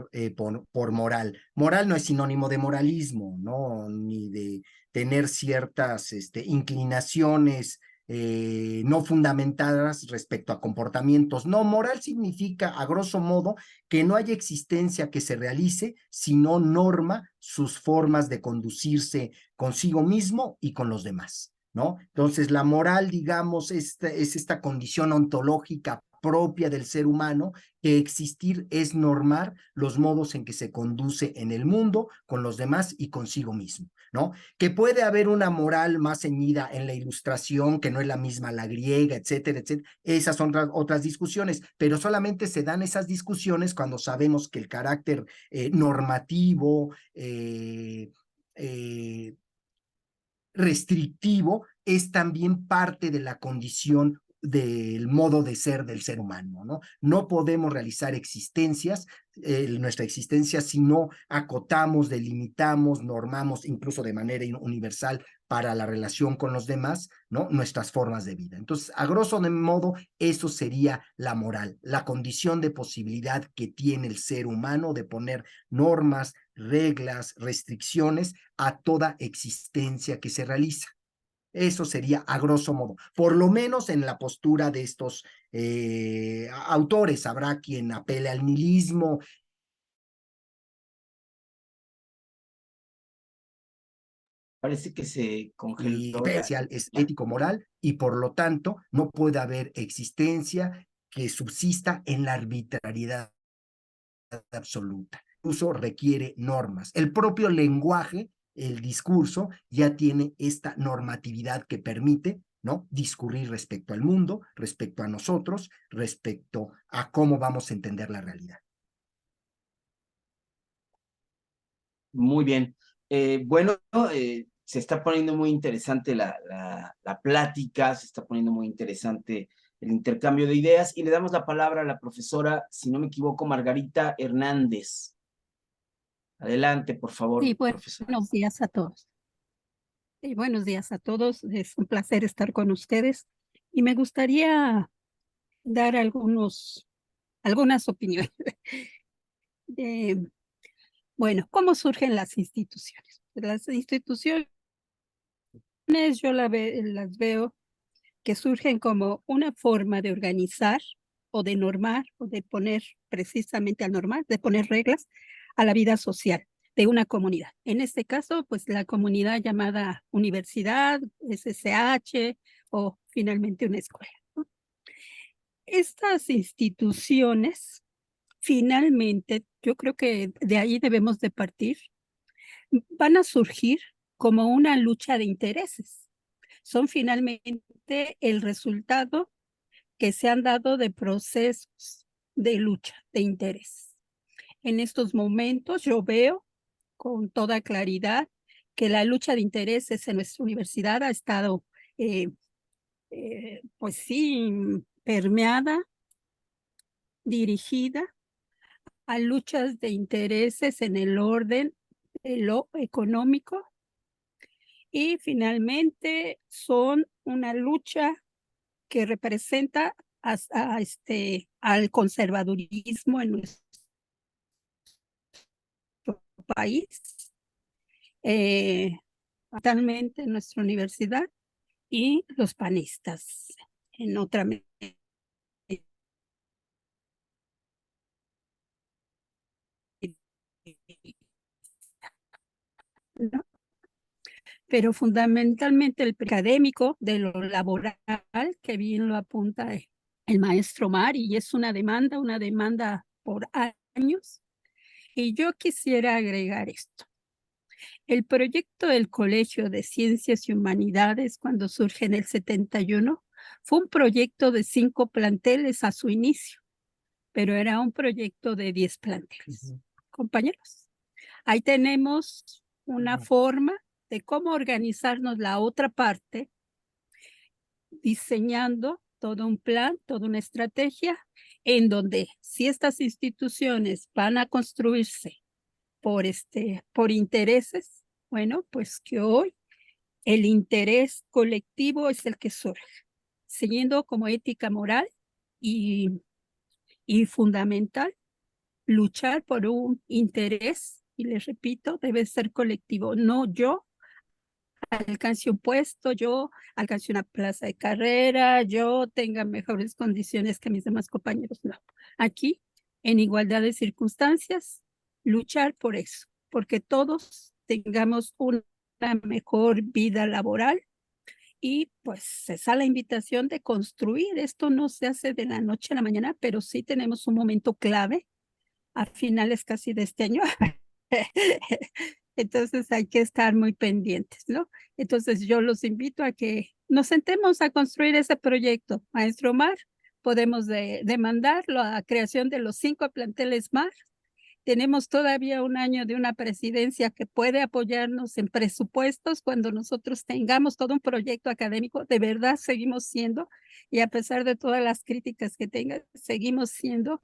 por moral. Moral no es sinónimo de moralismo, ¿no? Ni de tener ciertas inclinaciones no fundamentadas respecto a comportamientos. No, moral significa, a grosso modo, que no hay existencia que se realice si no norma sus formas de conducirse consigo mismo y con los demás, ¿no? Entonces, la moral, digamos, es esta condición ontológica propia del ser humano, que existir es normar los modos en que se conduce en el mundo, con los demás y consigo mismo, ¿no? Que puede haber una moral más ceñida en la Ilustración, que no es la misma la griega, etcétera, etcétera. Esas son otras discusiones, pero solamente se dan esas discusiones cuando sabemos que el carácter normativo, restrictivo, es también parte de la condición del modo de ser del ser humano, ¿no? No podemos realizar nuestra existencia, si no acotamos, delimitamos, normamos, incluso de manera universal para la relación con los demás, ¿no? Nuestras formas de vida. Entonces, a grosso modo, eso sería la moral, la condición de posibilidad que tiene el ser humano de poner normas, reglas, restricciones a toda existencia que se realiza. Eso sería a grosso modo, por lo menos en la postura de estos autores. Habrá quien apele al nihilismo. Parece que se Y congeló especial es ético-moral, y por lo tanto no puede haber existencia que subsista en la arbitrariedad absoluta. Incluso requiere normas. El propio lenguaje, el discurso, ya tiene esta normatividad que permite, ¿no?, discurrir respecto al mundo, respecto a nosotros, respecto a cómo vamos a entender la realidad. Muy bien. Bueno, se está poniendo muy interesante la plática, se está poniendo muy interesante el intercambio de ideas y le damos la palabra a la profesora, si no me equivoco, Margarita Hernández. Adelante, por favor, Sí, profesora. buenos días a todos. Buenos días a todos. Es un placer estar con ustedes y me gustaría dar algunas opiniones. Bueno, ¿cómo surgen las instituciones? Las instituciones yo las veo que surgen como una forma de organizar o de normar o de poner precisamente al normar, de poner reglas a la vida social de una comunidad. En este caso, pues la comunidad llamada universidad, SSH o finalmente una escuela, ¿no? Estas instituciones, finalmente, yo creo que de ahí debemos de partir, van a surgir como una lucha de intereses. Son finalmente el resultado que se han dado de procesos de lucha, de interés. En estos momentos yo veo con toda claridad que la lucha de intereses en nuestra universidad ha estado, pues sí, permeada, dirigida a luchas de intereses en el orden de lo económico y finalmente son una lucha que representa al conservadurismo en nuestro país, totalmente en nuestra universidad, y los panistas en otra medida, ¿no? Pero fundamentalmente el académico de lo laboral, que bien lo apunta el maestro Mari, y es una demanda por años. Y yo quisiera agregar esto. El proyecto del Colegio de Ciencias y Humanidades, cuando surge en el 71, Fue un proyecto de 5 planteles a su inicio, pero era un proyecto de 10 planteles. Compañeros, ahí tenemos una forma de cómo organizarnos la otra parte, diseñando todo un plan, toda una estrategia, en donde si estas instituciones van a construirse por intereses, bueno, pues que hoy el interés colectivo es el que surge, siguiendo como ética moral y, y fundamental luchar por un interés, y les repito, debe ser colectivo, no yo alcance un puesto, yo alcance una plaza de carrera, yo tenga mejores condiciones que mis demás compañeros. No, aquí, en igualdad de circunstancias, luchar por eso, porque todos tengamos una mejor vida laboral y pues esa es la invitación de construir. Esto no se hace de la noche a la mañana, pero sí tenemos un momento clave a finales casi de este año. Entonces hay que estar muy pendientes, ¿no? Entonces yo los invito a que nos sentemos a construir ese proyecto. Maestro Omar, podemos demandar la creación de los 5 planteles más. Tenemos todavía un año de una presidencia que puede apoyarnos en presupuestos cuando nosotros tengamos todo un proyecto académico. De verdad seguimos siendo, y a pesar de todas las críticas que tenga, seguimos siendo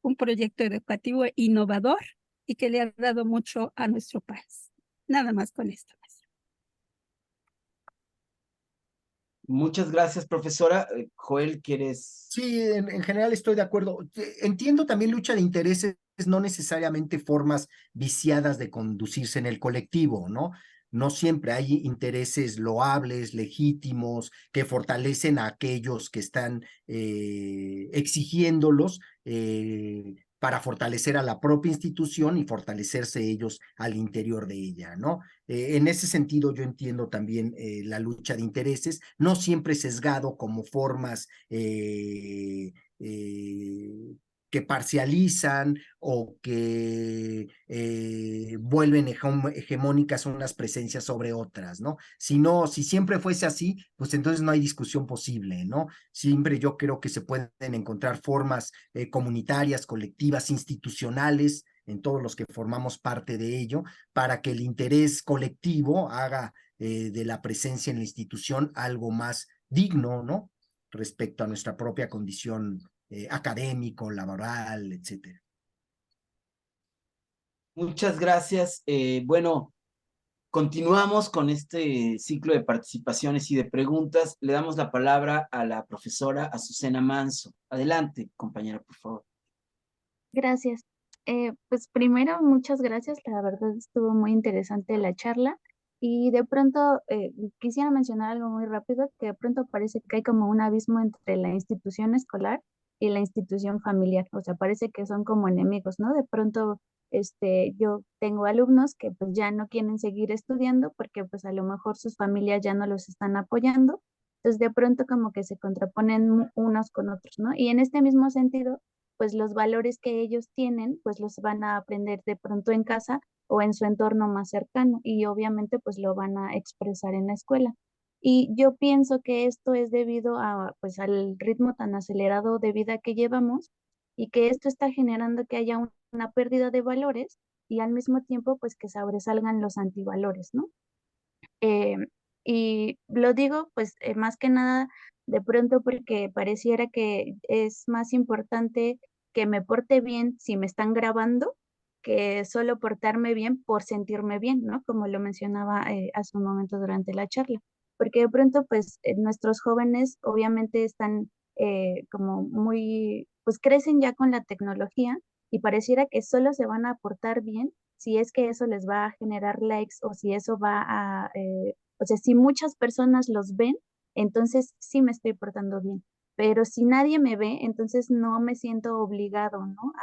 un proyecto educativo innovador y que le ha dado mucho a nuestro país. Nada más con esto. Muchas gracias, profesora. Joel, ¿quieres? Sí, en general estoy de acuerdo. Entiendo también lucha de intereses, no necesariamente formas viciadas de conducirse en el colectivo, ¿no? No siempre hay intereses loables, legítimos, que fortalecen a aquellos que están exigiéndolos para fortalecer a la propia institución y fortalecerse ellos al interior de ella, ¿no? En ese sentido, yo entiendo también la lucha de intereses, no siempre sesgado como formas que parcializan o que vuelven hegemónicas unas presencias sobre otras, ¿no? Si siempre fuese así, pues entonces no hay discusión posible, ¿no? Siempre yo creo que se pueden encontrar formas comunitarias, colectivas, institucionales, en todos los que formamos parte de ello, para que el interés colectivo haga de la presencia en la institución algo más digno, ¿no? Respecto a nuestra propia condición académico, laboral, etcétera. Muchas gracias. Bueno, continuamos con este ciclo de participaciones y de preguntas. Le damos la palabra a la profesora Azucena Manso. Adelante, compañera, por favor. Gracias. Pues primero, muchas gracias. La verdad estuvo muy interesante la charla. Y de pronto quisiera mencionar algo muy rápido, que de pronto parece que hay como un abismo entre la institución escolar y la institución familiar. O sea, parece que son como enemigos, ¿no? De pronto, yo tengo alumnos que pues ya no quieren seguir estudiando porque pues a lo mejor sus familias ya no los están apoyando. Entonces de pronto como que se contraponen unos con otros, ¿no? Y en este mismo sentido pues los valores que ellos tienen, pues los van a aprender de pronto en casa o en su entorno más cercano y obviamente pues lo van a expresar en la escuela. Y yo pienso que esto es debido a pues al ritmo tan acelerado de vida que llevamos y que esto está generando que haya una pérdida de valores y al mismo tiempo pues que sobresalgan los antivalores, ¿no? Eh, y lo digo pues más que nada de pronto porque pareciera que es más importante que me porte bien si me están grabando que solo portarme bien por sentirme bien, ¿no? Como lo mencionaba hace un momento durante la charla. Porque de pronto pues nuestros jóvenes obviamente están como muy, pues crecen ya con la tecnología y pareciera que solo se van a portar bien si es que eso les va a generar likes o si eso va a, o sea, si muchas personas los ven, entonces sí me estoy portando bien. Pero si nadie me ve, entonces no me siento obligado, ¿no?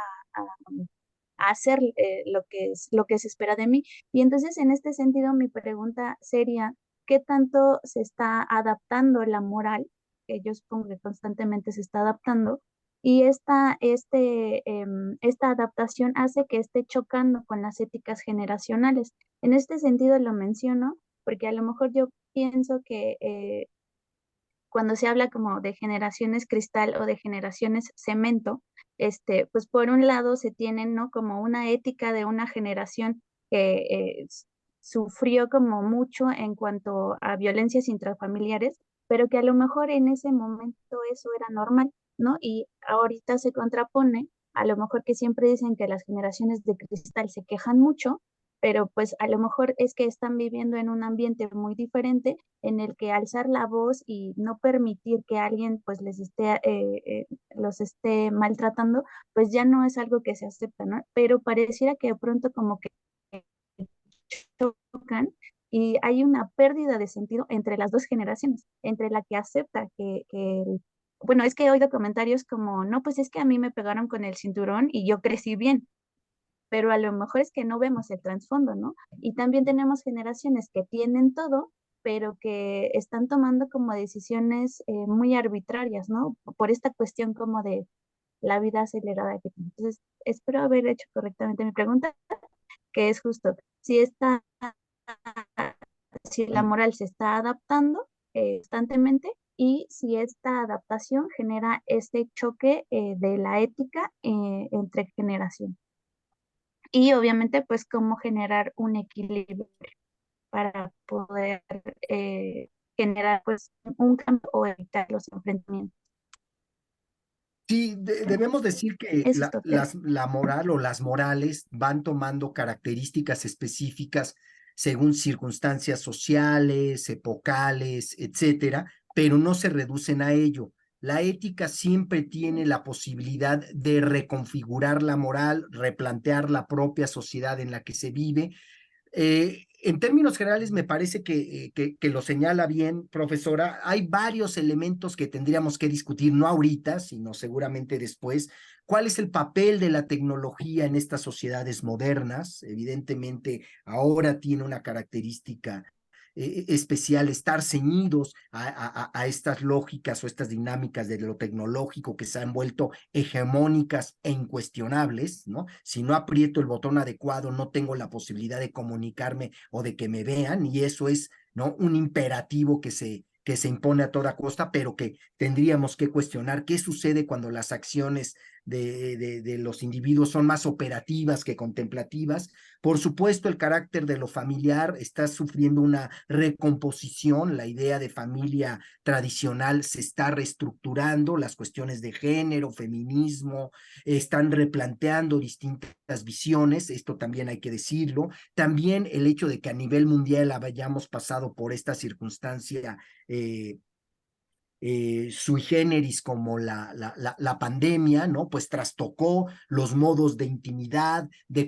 A hacer lo que se espera de mí. Y entonces, en este sentido, mi pregunta sería, ¿qué tanto se está adaptando la moral? Que yo supongo que constantemente se está adaptando y esta adaptación hace que esté chocando con las éticas generacionales. En este sentido lo menciono porque a lo mejor yo pienso que cuando se habla como de generaciones cristal o de generaciones cemento, pues por un lado se tienen, ¿no? Como una ética de una generación que sufrió como mucho en cuanto a violencias intrafamiliares, pero que a lo mejor en ese momento eso era normal, ¿no? Y ahorita se contrapone, a lo mejor que siempre dicen que las generaciones de cristal se quejan mucho, pero pues a lo mejor es que están viviendo en un ambiente muy diferente en el que alzar la voz y no permitir que alguien pues los esté maltratando, pues ya no es algo que se acepta, ¿no? Pero pareciera que de pronto como que chocan y hay una pérdida de sentido entre las dos generaciones, entre la que acepta bueno, es que he oído comentarios como, no, pues es que a mí me pegaron con el cinturón y yo crecí bien, pero a lo mejor es que no vemos el trasfondo, ¿no? Y también tenemos generaciones que tienen todo, pero que están tomando como decisiones muy arbitrarias, ¿no? Por esta cuestión como de la vida acelerada que tiene. Entonces, espero haber hecho correctamente mi pregunta, que es justo, si la moral se está adaptando constantemente y si esta adaptación genera este choque de la ética entre generaciones. Y obviamente, pues, cómo generar un equilibrio para poder generar, pues, un cambio o evitar los enfrentamientos. Sí, debemos decir que Eso es todo. la moral o las morales van tomando características específicas según circunstancias sociales, epocales, etcétera, pero no se reducen a ello. La ética siempre tiene la posibilidad de reconfigurar la moral, replantear la propia sociedad en la que se vive. En términos generales, me parece que lo señala bien, profesora. Hay varios elementos que tendríamos que discutir, no ahorita, sino seguramente después. ¿Cuál es el papel de la tecnología en estas sociedades modernas? Evidentemente, ahora tiene una característica especial, estar ceñidos a estas lógicas o estas dinámicas de lo tecnológico que se han vuelto hegemónicas e incuestionables, ¿no? Si no aprieto el botón adecuado, no tengo la posibilidad de comunicarme o de que me vean, y eso es, ¿no? Un imperativo que se impone a toda costa, pero que tendríamos que cuestionar qué sucede cuando las acciones de los individuos son más operativas que contemplativas. Por supuesto, el carácter de lo familiar está sufriendo una recomposición, la idea de familia tradicional se está reestructurando, las cuestiones de género, feminismo, están replanteando distintas visiones, esto también hay que decirlo. También el hecho de que a nivel mundial hayamos pasado por esta circunstancia sui generis como la pandemia, ¿no? Pues trastocó los modos de intimidad, de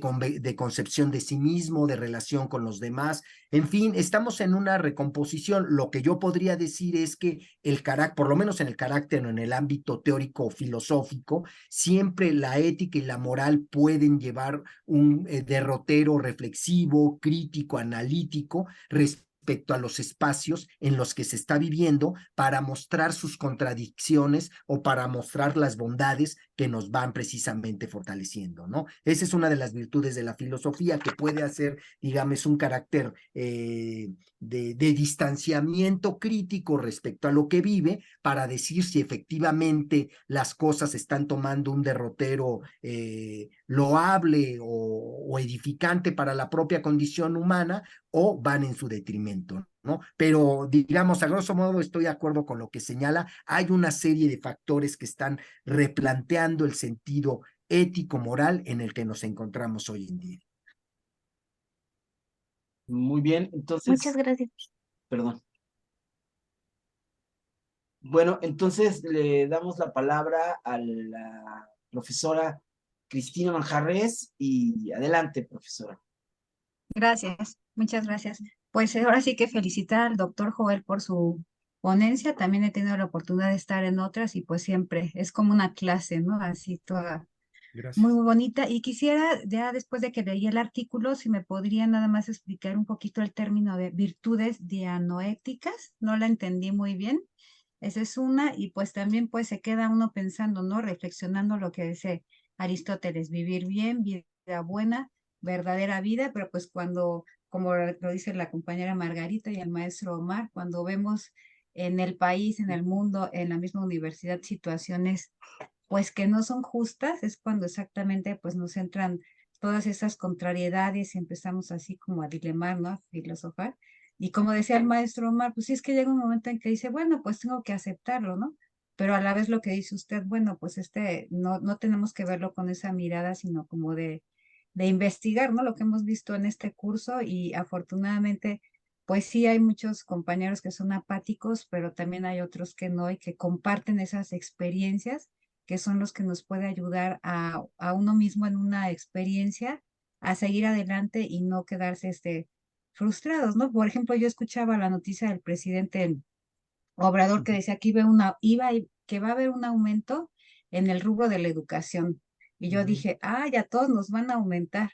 concepción de sí mismo, de relación con los demás. En fin, estamos en una recomposición. Lo que yo podría decir es que el carácter, por lo menos en el carácter o en el ámbito teórico o filosófico, siempre la ética y la moral pueden llevar un derrotero reflexivo, crítico, analítico, respecto a los espacios en los que se está viviendo para mostrar sus contradicciones o para mostrar las bondades que nos van precisamente fortaleciendo, ¿no? Esa es una de las virtudes de la filosofía, que puede hacer, digamos, un carácter de distanciamiento crítico respecto a lo que vive para decir si efectivamente las cosas están tomando un derrotero loable o edificante para la propia condición humana o van en su detrimento, ¿no? Pero digamos, a grosso modo estoy de acuerdo con lo que señala. Hay una serie de factores que están replanteando el sentido ético-moral en el que nos encontramos hoy en día. Muy bien, Muchas entonces, gracias. perdón. Bueno, entonces le damos la palabra a la profesora Cristina Manjarres y adelante, profesora. Gracias, muchas gracias. Pues ahora sí que felicitar al doctor Joel por su ponencia. También he tenido la oportunidad de estar en otras y pues siempre es como una clase, ¿no? Así toda muy, muy bonita. Y quisiera, ya después de que leí el artículo, si me podría nada más explicar un poquito el término de virtudes dianoéticas. No la entendí muy bien. Esa es una, y pues también pues se queda uno pensando, ¿no? Reflexionando lo que dice Aristóteles, vivir bien, vida buena, verdadera vida, pero pues cuando, como lo dice la compañera Margarita y el maestro Omar, cuando vemos en el país, en el mundo, en la misma universidad, situaciones pues que no son justas, es cuando exactamente pues nos entran todas esas contrariedades y empezamos así como a dilemar, ¿no? A filosofar. Y como decía el maestro Omar, pues sí es que llega un momento en que dice, bueno, pues tengo que aceptarlo, ¿no? Pero a la vez lo que dice usted, bueno, pues no tenemos que verlo con esa mirada, sino como de investigar, ¿no? Lo que hemos visto en este curso y afortunadamente, pues sí hay muchos compañeros que son apáticos, pero también hay otros que no y que comparten esas experiencias que son los que nos puede ayudar a uno mismo en una experiencia a seguir adelante y no quedarse frustrados, ¿no? Por ejemplo, yo escuchaba la noticia del presidente Obrador que decía que que va a haber un aumento en el rubro de la educación. Y yo dije, ya todos nos van a aumentar.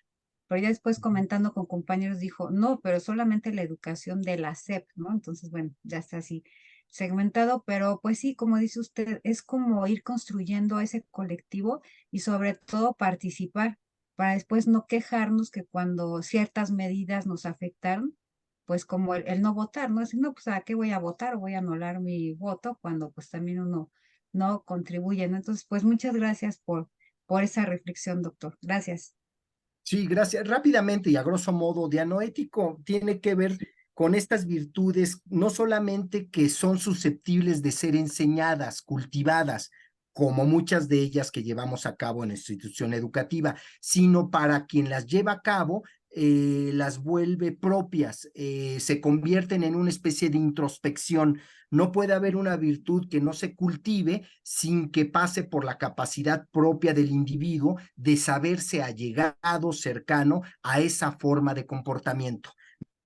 Pero ya después comentando con compañeros dijo, no, pero solamente la educación de la SEP, ¿no? Entonces, bueno, ya está así segmentado, pero pues sí, como dice usted, es como ir construyendo ese colectivo y sobre todo participar para después no quejarnos que cuando ciertas medidas nos afectaron, pues como el no votar, ¿no? Decir, no, pues ¿a qué voy a votar o voy a anular mi voto cuando pues también uno no contribuye, ¿no? Entonces, pues muchas gracias por esa reflexión, doctor. Gracias. Sí, gracias. Rápidamente y a grosso modo, dianoético tiene que ver con estas virtudes, no solamente que son susceptibles de ser enseñadas, cultivadas, como muchas de ellas que llevamos a cabo en la institución educativa, sino para quien las lleva a cabo, las vuelve propias, se convierten en una especie de introspección. No puede haber una virtud que no se cultive sin que pase por la capacidad propia del individuo de saberse allegado, cercano a esa forma de comportamiento,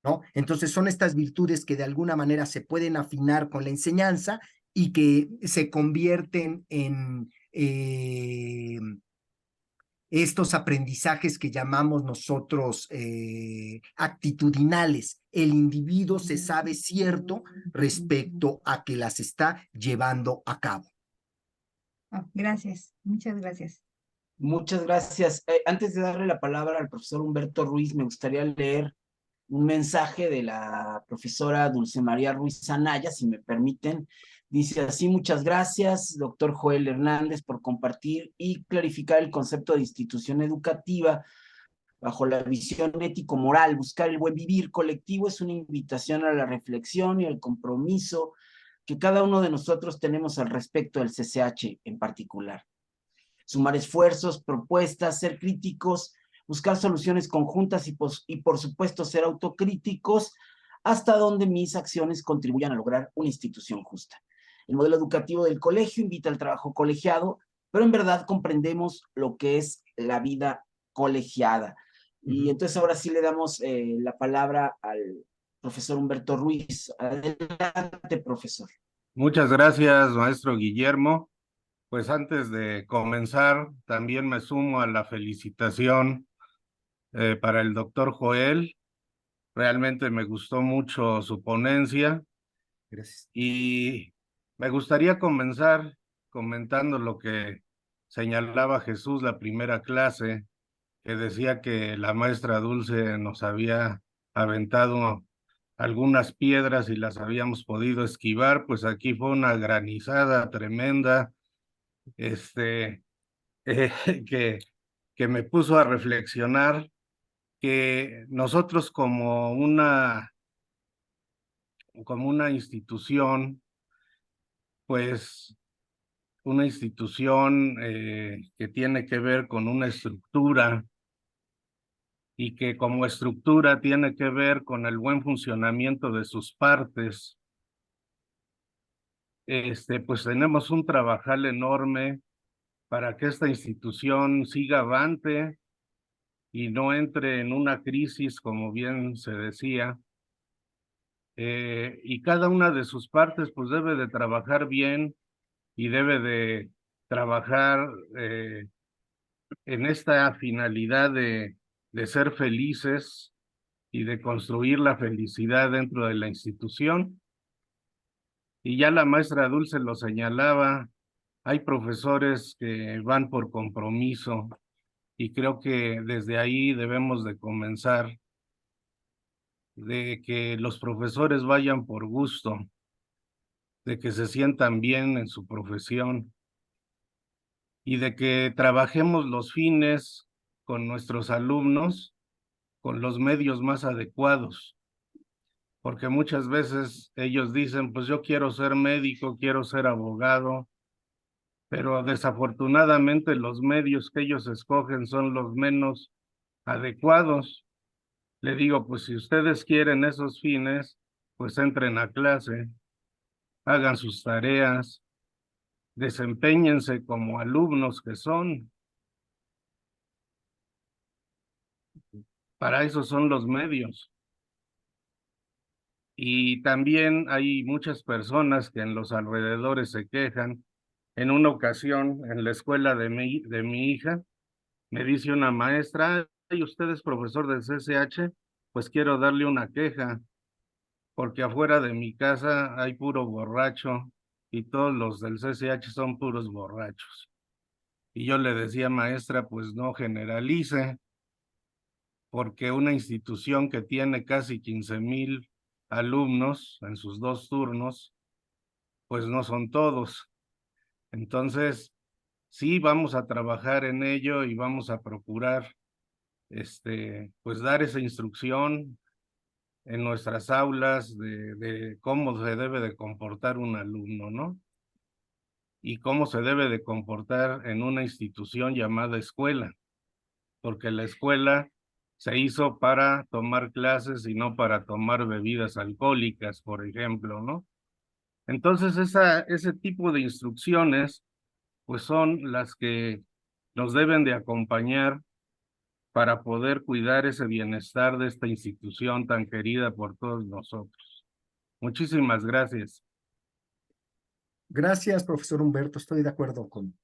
¿no? Entonces son estas virtudes que de alguna manera se pueden afinar con la enseñanza y que se convierten en estos aprendizajes que llamamos nosotros actitudinales. El individuo se sabe cierto respecto a que las está llevando a cabo. Gracias, muchas gracias. Muchas gracias. Antes de darle la palabra al profesor Humberto Ruiz, me gustaría leer un mensaje de la profesora Dulce María Ruiz Anaya, si me permiten. Dice así: muchas gracias, doctor Joel Hernández, por compartir y clarificar el concepto de institución educativa bajo la visión ético-moral. Buscar el buen vivir colectivo es una invitación a la reflexión y al compromiso que cada uno de nosotros tenemos al respecto del CCH en particular. Sumar esfuerzos, propuestas, ser críticos, buscar soluciones conjuntas y por supuesto ser autocríticos hasta donde mis acciones contribuyan a lograr una institución justa. El modelo educativo del colegio invita al trabajo colegiado, pero en verdad comprendemos lo que es la vida colegiada. Y entonces ahora sí le damos la palabra al profesor Humberto Ruiz. Adelante, profesor. Muchas gracias, maestro Guillermo. Pues antes de comenzar, también me sumo a la felicitación para el doctor Joel. Realmente me gustó mucho su ponencia. Gracias. Y me gustaría comenzar comentando lo que señalaba Jesús la primera clase, que decía que la maestra Dulce nos había aventado algunas piedras y las habíamos podido esquivar. Pues aquí fue una granizada tremenda, eh, que, que me puso a reflexionar que nosotros como una institución, pues una institución que tiene que ver con una estructura y que como estructura tiene que ver con el buen funcionamiento de sus partes, pues tenemos un trabajal enorme para que esta institución siga avante y no entre en una crisis, como bien se decía, y cada una de sus partes pues debe de trabajar bien y debe de trabajar en esta finalidad de ser felices y de construir la felicidad dentro de la institución. Y ya la maestra Dulce lo señalaba, hay profesores que van por compromiso y creo que desde ahí debemos de comenzar, de que los profesores vayan por gusto, de que se sientan bien en su profesión y de que trabajemos los fines con nuestros alumnos con los medios más adecuados, porque muchas veces ellos dicen, pues yo quiero ser médico, quiero ser abogado, pero desafortunadamente los medios que ellos escogen son los menos adecuados. Le digo, pues si ustedes quieren esos fines, pues entren a clase, hagan sus tareas, desempeñense como alumnos que son. Para eso son los medios. Y también hay muchas personas que en los alrededores se quejan. En una ocasión, en la escuela de mi hija, me dice una maestra, ¿y usted es profesor del CCH? Pues quiero darle una queja, porque afuera de mi casa hay puro borracho y todos los del CCH son puros borrachos. Y yo le decía, maestra, pues no generalice, porque una institución que tiene casi 15,000 alumnos en sus 2 turnos, pues no son todos. Entonces, sí, vamos a trabajar en ello y vamos a procurar, pues dar esa instrucción en nuestras aulas de cómo se debe de comportar un alumno, ¿no? Y cómo se debe de comportar en una institución llamada escuela, porque la escuela se hizo para tomar clases y no para tomar bebidas alcohólicas, por ejemplo, ¿no? Entonces, ese tipo de instrucciones, pues son las que nos deben de acompañar para poder cuidar ese bienestar de esta institución tan querida por todos nosotros. Muchísimas gracias. Gracias, profesor Humberto. Estoy de acuerdo con,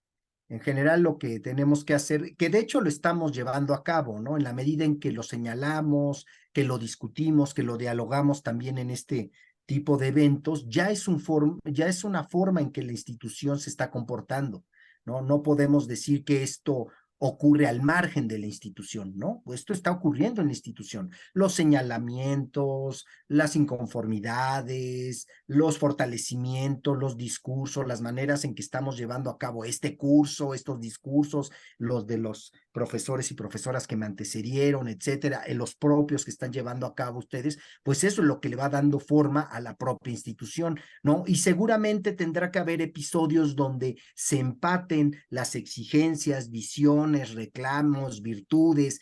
en general, lo que tenemos que hacer, que de hecho lo estamos llevando a cabo, ¿no? En la medida en que lo señalamos, que lo discutimos, que lo dialogamos también en este tipo de eventos, ya es una forma en que la institución se está comportando, ¿no? No podemos decir que esto ocurre al margen de la institución, ¿no? Esto está ocurriendo en la institución. Los señalamientos, las inconformidades, los fortalecimientos, los discursos, las maneras en que estamos llevando a cabo este curso, estos discursos, los de los profesores y profesoras que me antecedieron, etcétera, los propios que están llevando a cabo ustedes, pues eso es lo que le va dando forma a la propia institución, ¿no? Y seguramente tendrá que haber episodios donde se empaten las exigencias, visiones, reclamos, virtudes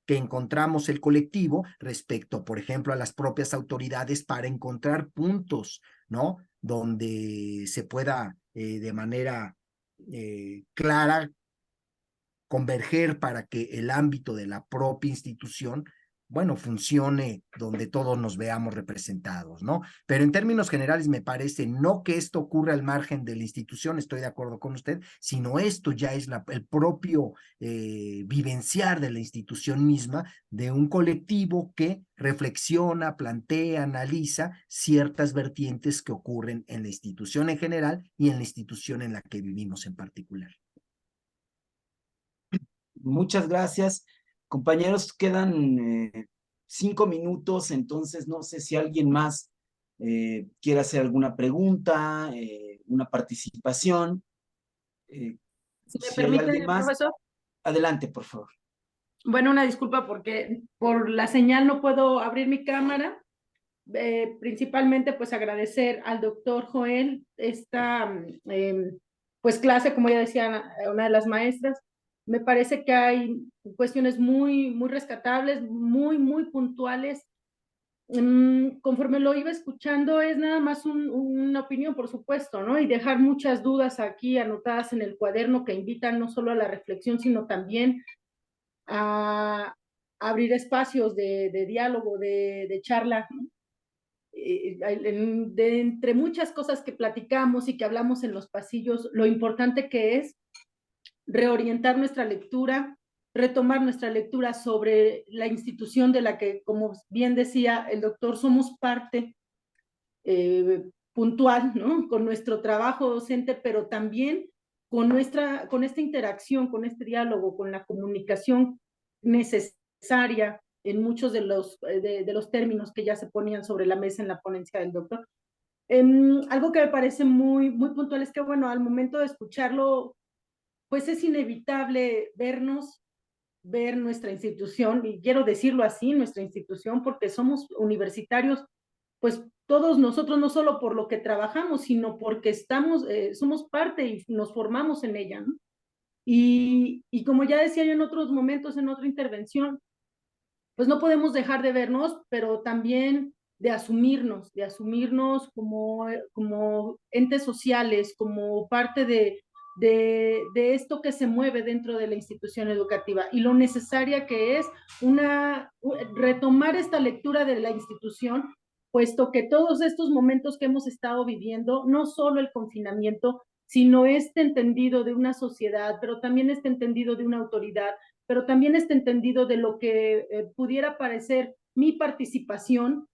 que encontramos el colectivo respecto, por ejemplo, a las propias autoridades para encontrar puntos, ¿no? Donde se pueda de manera clara converger para que el ámbito de la propia institución, bueno, funcione donde todos nos veamos representados, ¿no? Pero en términos generales me parece no que esto ocurra al margen de la institución, estoy de acuerdo con usted, sino esto ya es el propio vivenciar de la institución misma, de un colectivo que reflexiona, plantea, analiza ciertas vertientes que ocurren en la institución en general y en la institución en la que vivimos en particular. Muchas gracias. Compañeros, quedan 5 minutos, entonces no sé si alguien más quiere hacer alguna pregunta, una participación. Si me Si hay alguien permite, más, profesor. adelante, por favor. Bueno, una disculpa porque por la señal no puedo abrir mi cámara. Principalmente, pues agradecer al doctor Joel esta pues clase, como ya decía una de las maestras. Me parece que hay cuestiones muy rescatables, muy puntuales. Conforme lo iba escuchando, es nada más una opinión, por supuesto, ¿no? Y dejar muchas dudas aquí anotadas en el cuaderno que invitan no solo a la reflexión, sino también a abrir espacios de diálogo, de charla, ¿no? Entre muchas cosas que platicamos y que hablamos en los pasillos, lo importante que es reorientar nuestra lectura, retomar nuestra lectura sobre la institución de la que, como bien decía el doctor, somos parte puntual, ¿no? Con nuestro trabajo docente, pero también con esta interacción, con este diálogo, con la comunicación necesaria en muchos de los términos que ya se ponían sobre la mesa en la ponencia del doctor. Algo que me parece muy, muy puntual es que, bueno, al momento de escucharlo, pues es inevitable ver nuestra institución, y quiero decirlo así, nuestra institución, porque somos universitarios, pues todos nosotros, no solo por lo que trabajamos, sino porque somos parte y nos formamos en ella, ¿no? Y como ya decía yo en otros momentos, en otra intervención, pues no podemos dejar de vernos, pero también de asumirnos como entes sociales, como parte de esto que se mueve dentro de la institución educativa y lo necesaria que es retomar esta lectura de la institución, puesto que todos estos momentos que hemos estado viviendo, no solo el confinamiento, sino este entendido de una sociedad, pero también este entendido de una autoridad, pero también este entendido de lo que pudiera parecer mi participación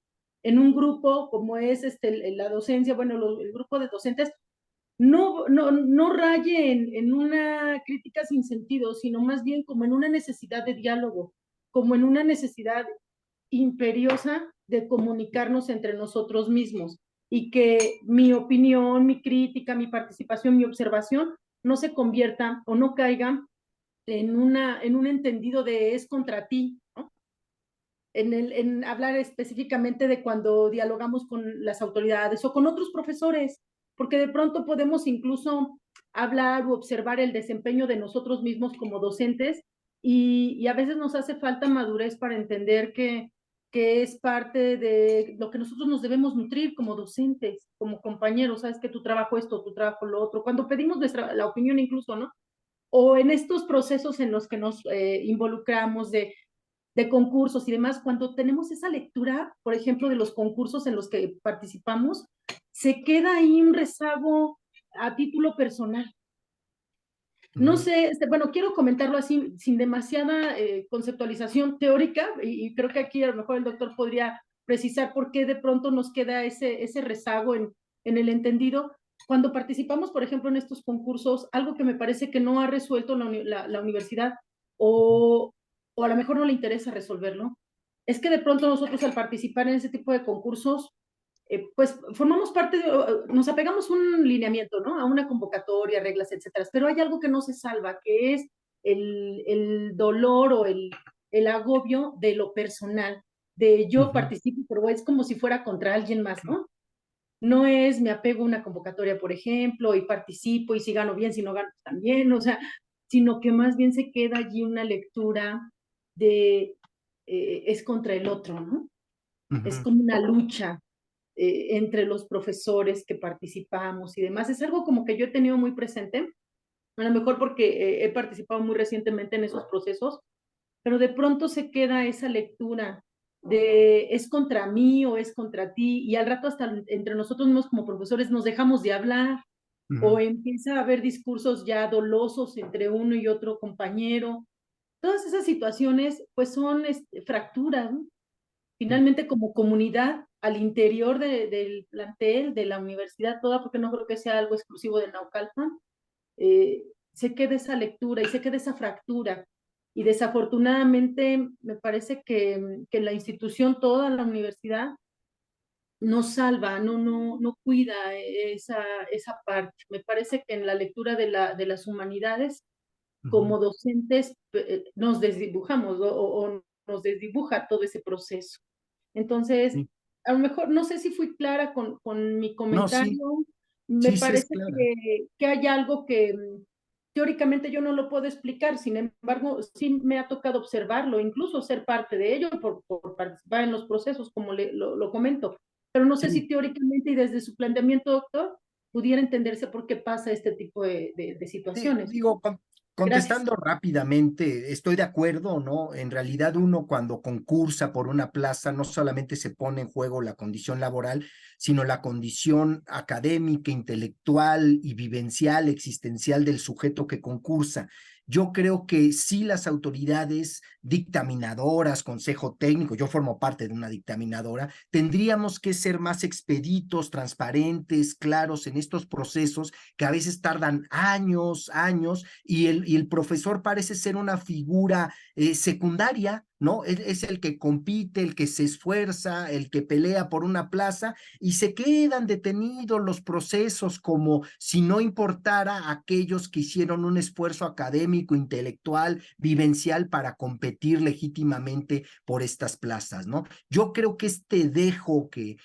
en un grupo como es la docencia, bueno, el grupo de docentes, no raye en una crítica sin sentido, sino más bien como en una necesidad de diálogo, como en una necesidad imperiosa de comunicarnos entre nosotros mismos y que mi opinión, mi crítica, mi participación, mi observación no se convierta o no caiga en un entendido de es contra ti, ¿no? En hablar específicamente de cuando dialogamos con las autoridades o con otros profesores, porque de pronto podemos incluso hablar o observar el desempeño de nosotros mismos como docentes y a veces nos hace falta madurez para entender que es parte de lo que nosotros nos debemos nutrir como docentes, como compañeros, sabes que tu trabajo esto, tu trabajo lo otro, cuando pedimos la opinión incluso, ¿no? O en estos procesos en los que nos involucramos de concursos y demás, cuando tenemos esa lectura, por ejemplo, de los concursos en los que participamos, se queda ahí un rezago a título personal. No sé, bueno, quiero comentarlo así, sin demasiada conceptualización teórica, y creo que aquí a lo mejor el doctor podría precisar por qué de pronto nos queda ese rezago en el entendido. Cuando participamos, por ejemplo, en estos concursos, algo que me parece que no ha resuelto la universidad, o a lo mejor no le interesa resolverlo, es que de pronto nosotros al participar en ese tipo de concursos, pues formamos parte nos apegamos a un lineamiento, ¿no? A una convocatoria, reglas, etcétera. Pero hay algo que no se salva, que es el dolor o el agobio de lo personal, de yo participo, pero es como si fuera contra alguien más, ¿no? No es me apego a una convocatoria, por ejemplo, y participo, y si gano bien, si no gano también, o sea, sino que más bien se queda allí una lectura de es contra el otro, ¿no? Es como una lucha entre los profesores que participamos y demás. Es algo como que yo he tenido muy presente, a lo mejor porque he participado muy recientemente en esos procesos, pero de pronto se queda esa lectura de es contra mí o es contra ti, y al rato hasta entre nosotros mismos como profesores nos dejamos de hablar, o empieza a haber discursos ya dolosos entre uno y otro compañero. Todas esas situaciones pues son fracturas, ¿no? Finalmente como comunidad al interior del plantel, de la universidad toda, porque no creo que sea algo exclusivo de Naucalpan, se queda esa lectura y se queda esa fractura. Y desafortunadamente me parece que la institución toda, la universidad, no salva, no cuida esa parte. Me parece que en la lectura de las humanidades, como docentes, nos desdibujamos o nos desdibuja todo ese proceso. Entonces, a lo mejor, no sé si fui clara con mi No, sí, comentario, me sí es parece clara. que hay algo que teóricamente yo no lo puedo explicar, sin embargo, sí me ha tocado observarlo, incluso ser parte de ello por participar en los procesos, como lo comento, pero no sé si teóricamente y desde su planteamiento, doctor, pudiera entenderse por qué pasa este tipo de situaciones. Digo, Gracias. contestando rápidamente, estoy de acuerdo, ¿no? En realidad uno cuando concursa por una plaza no solamente se pone en juego la condición laboral, sino la condición académica, intelectual y vivencial, existencial del sujeto que concursa. Yo creo que sí las autoridades dictaminadoras, consejo técnico, yo formo parte de una dictaminadora, tendríamos que ser más expeditos, transparentes, claros en estos procesos que a veces tardan años, y el profesor parece ser una figura secundaria ¿no? Es el que compite, el que se esfuerza, el que pelea por una plaza, y se quedan detenidos los procesos como si no importara aquellos que hicieron un esfuerzo académico, intelectual, vivencial para competir legítimamente por estas plazas, ¿no? Yo creo que este dejo que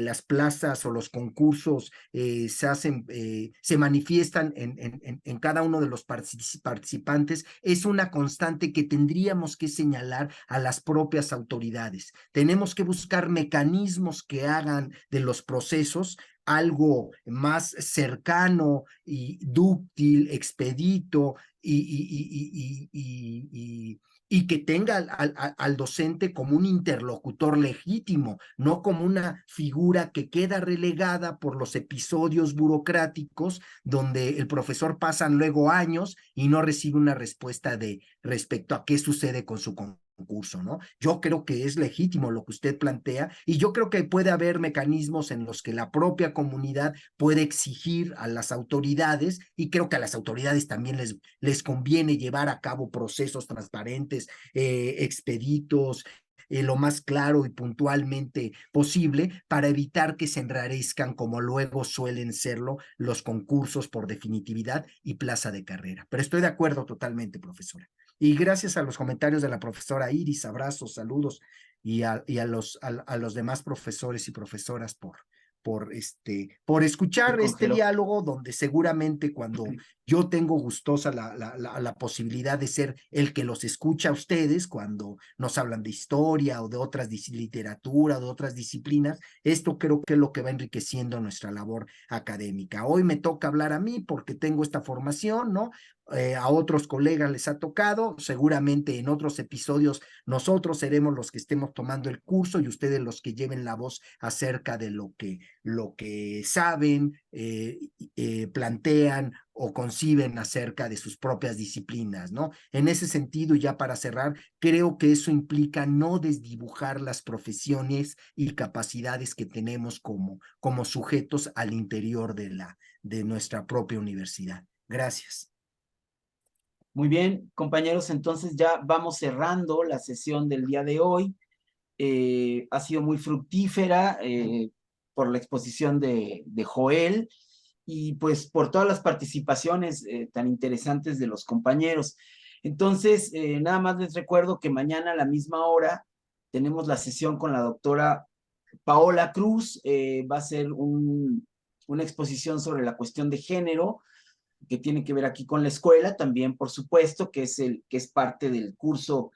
las plazas o los concursos se manifiestan en cada uno de los participantes es una constante que tendríamos que señalar a las propias autoridades. Tenemos que buscar mecanismos que hagan de los procesos algo más cercano y dúctil, expedito y que tenga al docente como un interlocutor legítimo, no como una figura que queda relegada por los episodios burocráticos donde el profesor pasa luego años y no recibe una respuesta de respecto a qué sucede con su concurso, ¿no? Yo creo que es legítimo lo que usted plantea y yo creo que puede haber mecanismos en los que la propia comunidad puede exigir a las autoridades, y creo que a las autoridades también les conviene llevar a cabo procesos transparentes, expeditos, lo más claro y puntualmente posible para evitar que se enrarezcan como luego suelen serlo los concursos por definitividad y plaza de carrera. Pero estoy de acuerdo totalmente, profesora. Y gracias a los comentarios de la profesora Iris, abrazos, saludos, y a los demás profesores y profesoras por escuchar este diálogo, donde seguramente cuando yo tengo gustosa la posibilidad de ser el que los escucha a ustedes cuando nos hablan de historia o de otras literatura o de otras disciplinas, esto creo que es lo que va enriqueciendo nuestra labor académica. Hoy me toca hablar a mí porque tengo esta formación, ¿no? A otros colegas les ha tocado, seguramente en otros episodios nosotros seremos los que estemos tomando el curso y ustedes los que lleven la voz acerca de lo que saben, plantean o conciben acerca de sus propias disciplinas, ¿no? En ese sentido, ya para cerrar, creo que eso implica no desdibujar las profesiones y capacidades que tenemos como sujetos al interior de nuestra propia universidad. Gracias. Muy bien, compañeros, entonces ya vamos cerrando la sesión del día de hoy. Ha sido muy fructífera por la exposición de Joel y pues por todas las participaciones tan interesantes de los compañeros. Entonces, nada más les recuerdo que mañana a la misma hora tenemos la sesión con la doctora Paola Cruz. Va a ser una exposición sobre la cuestión de género, que tiene que ver aquí con la escuela, también por supuesto, que es parte del curso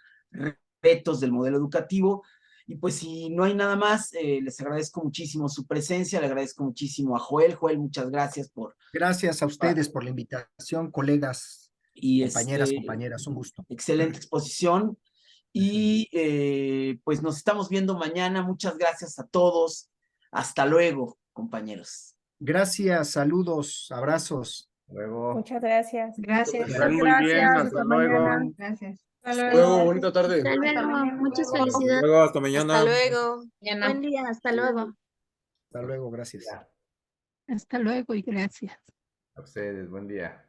Retos del Modelo Educativo. Y pues si no hay nada más, les agradezco muchísimo su presencia, le agradezco muchísimo a Joel. Joel, muchas gracias por... Gracias a ustedes por la invitación, colegas, y compañeras, un gusto. Excelente exposición. Y pues nos estamos viendo mañana. Muchas gracias a todos. Hasta luego, compañeros. Gracias, saludos, abrazos. Luego. Muchas gracias. Gracias. Están muy bien, hasta luego. Gracias. Hasta Luego, bonita tarde. Hasta luego, muchas Hasta felicidades. luego, hasta mañana. Hasta luego. Buen día, hasta luego. Hasta luego, gracias. Hasta luego y gracias. A ustedes, buen día.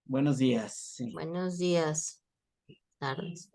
Buenos días. Sí. Buenos días. Tardes.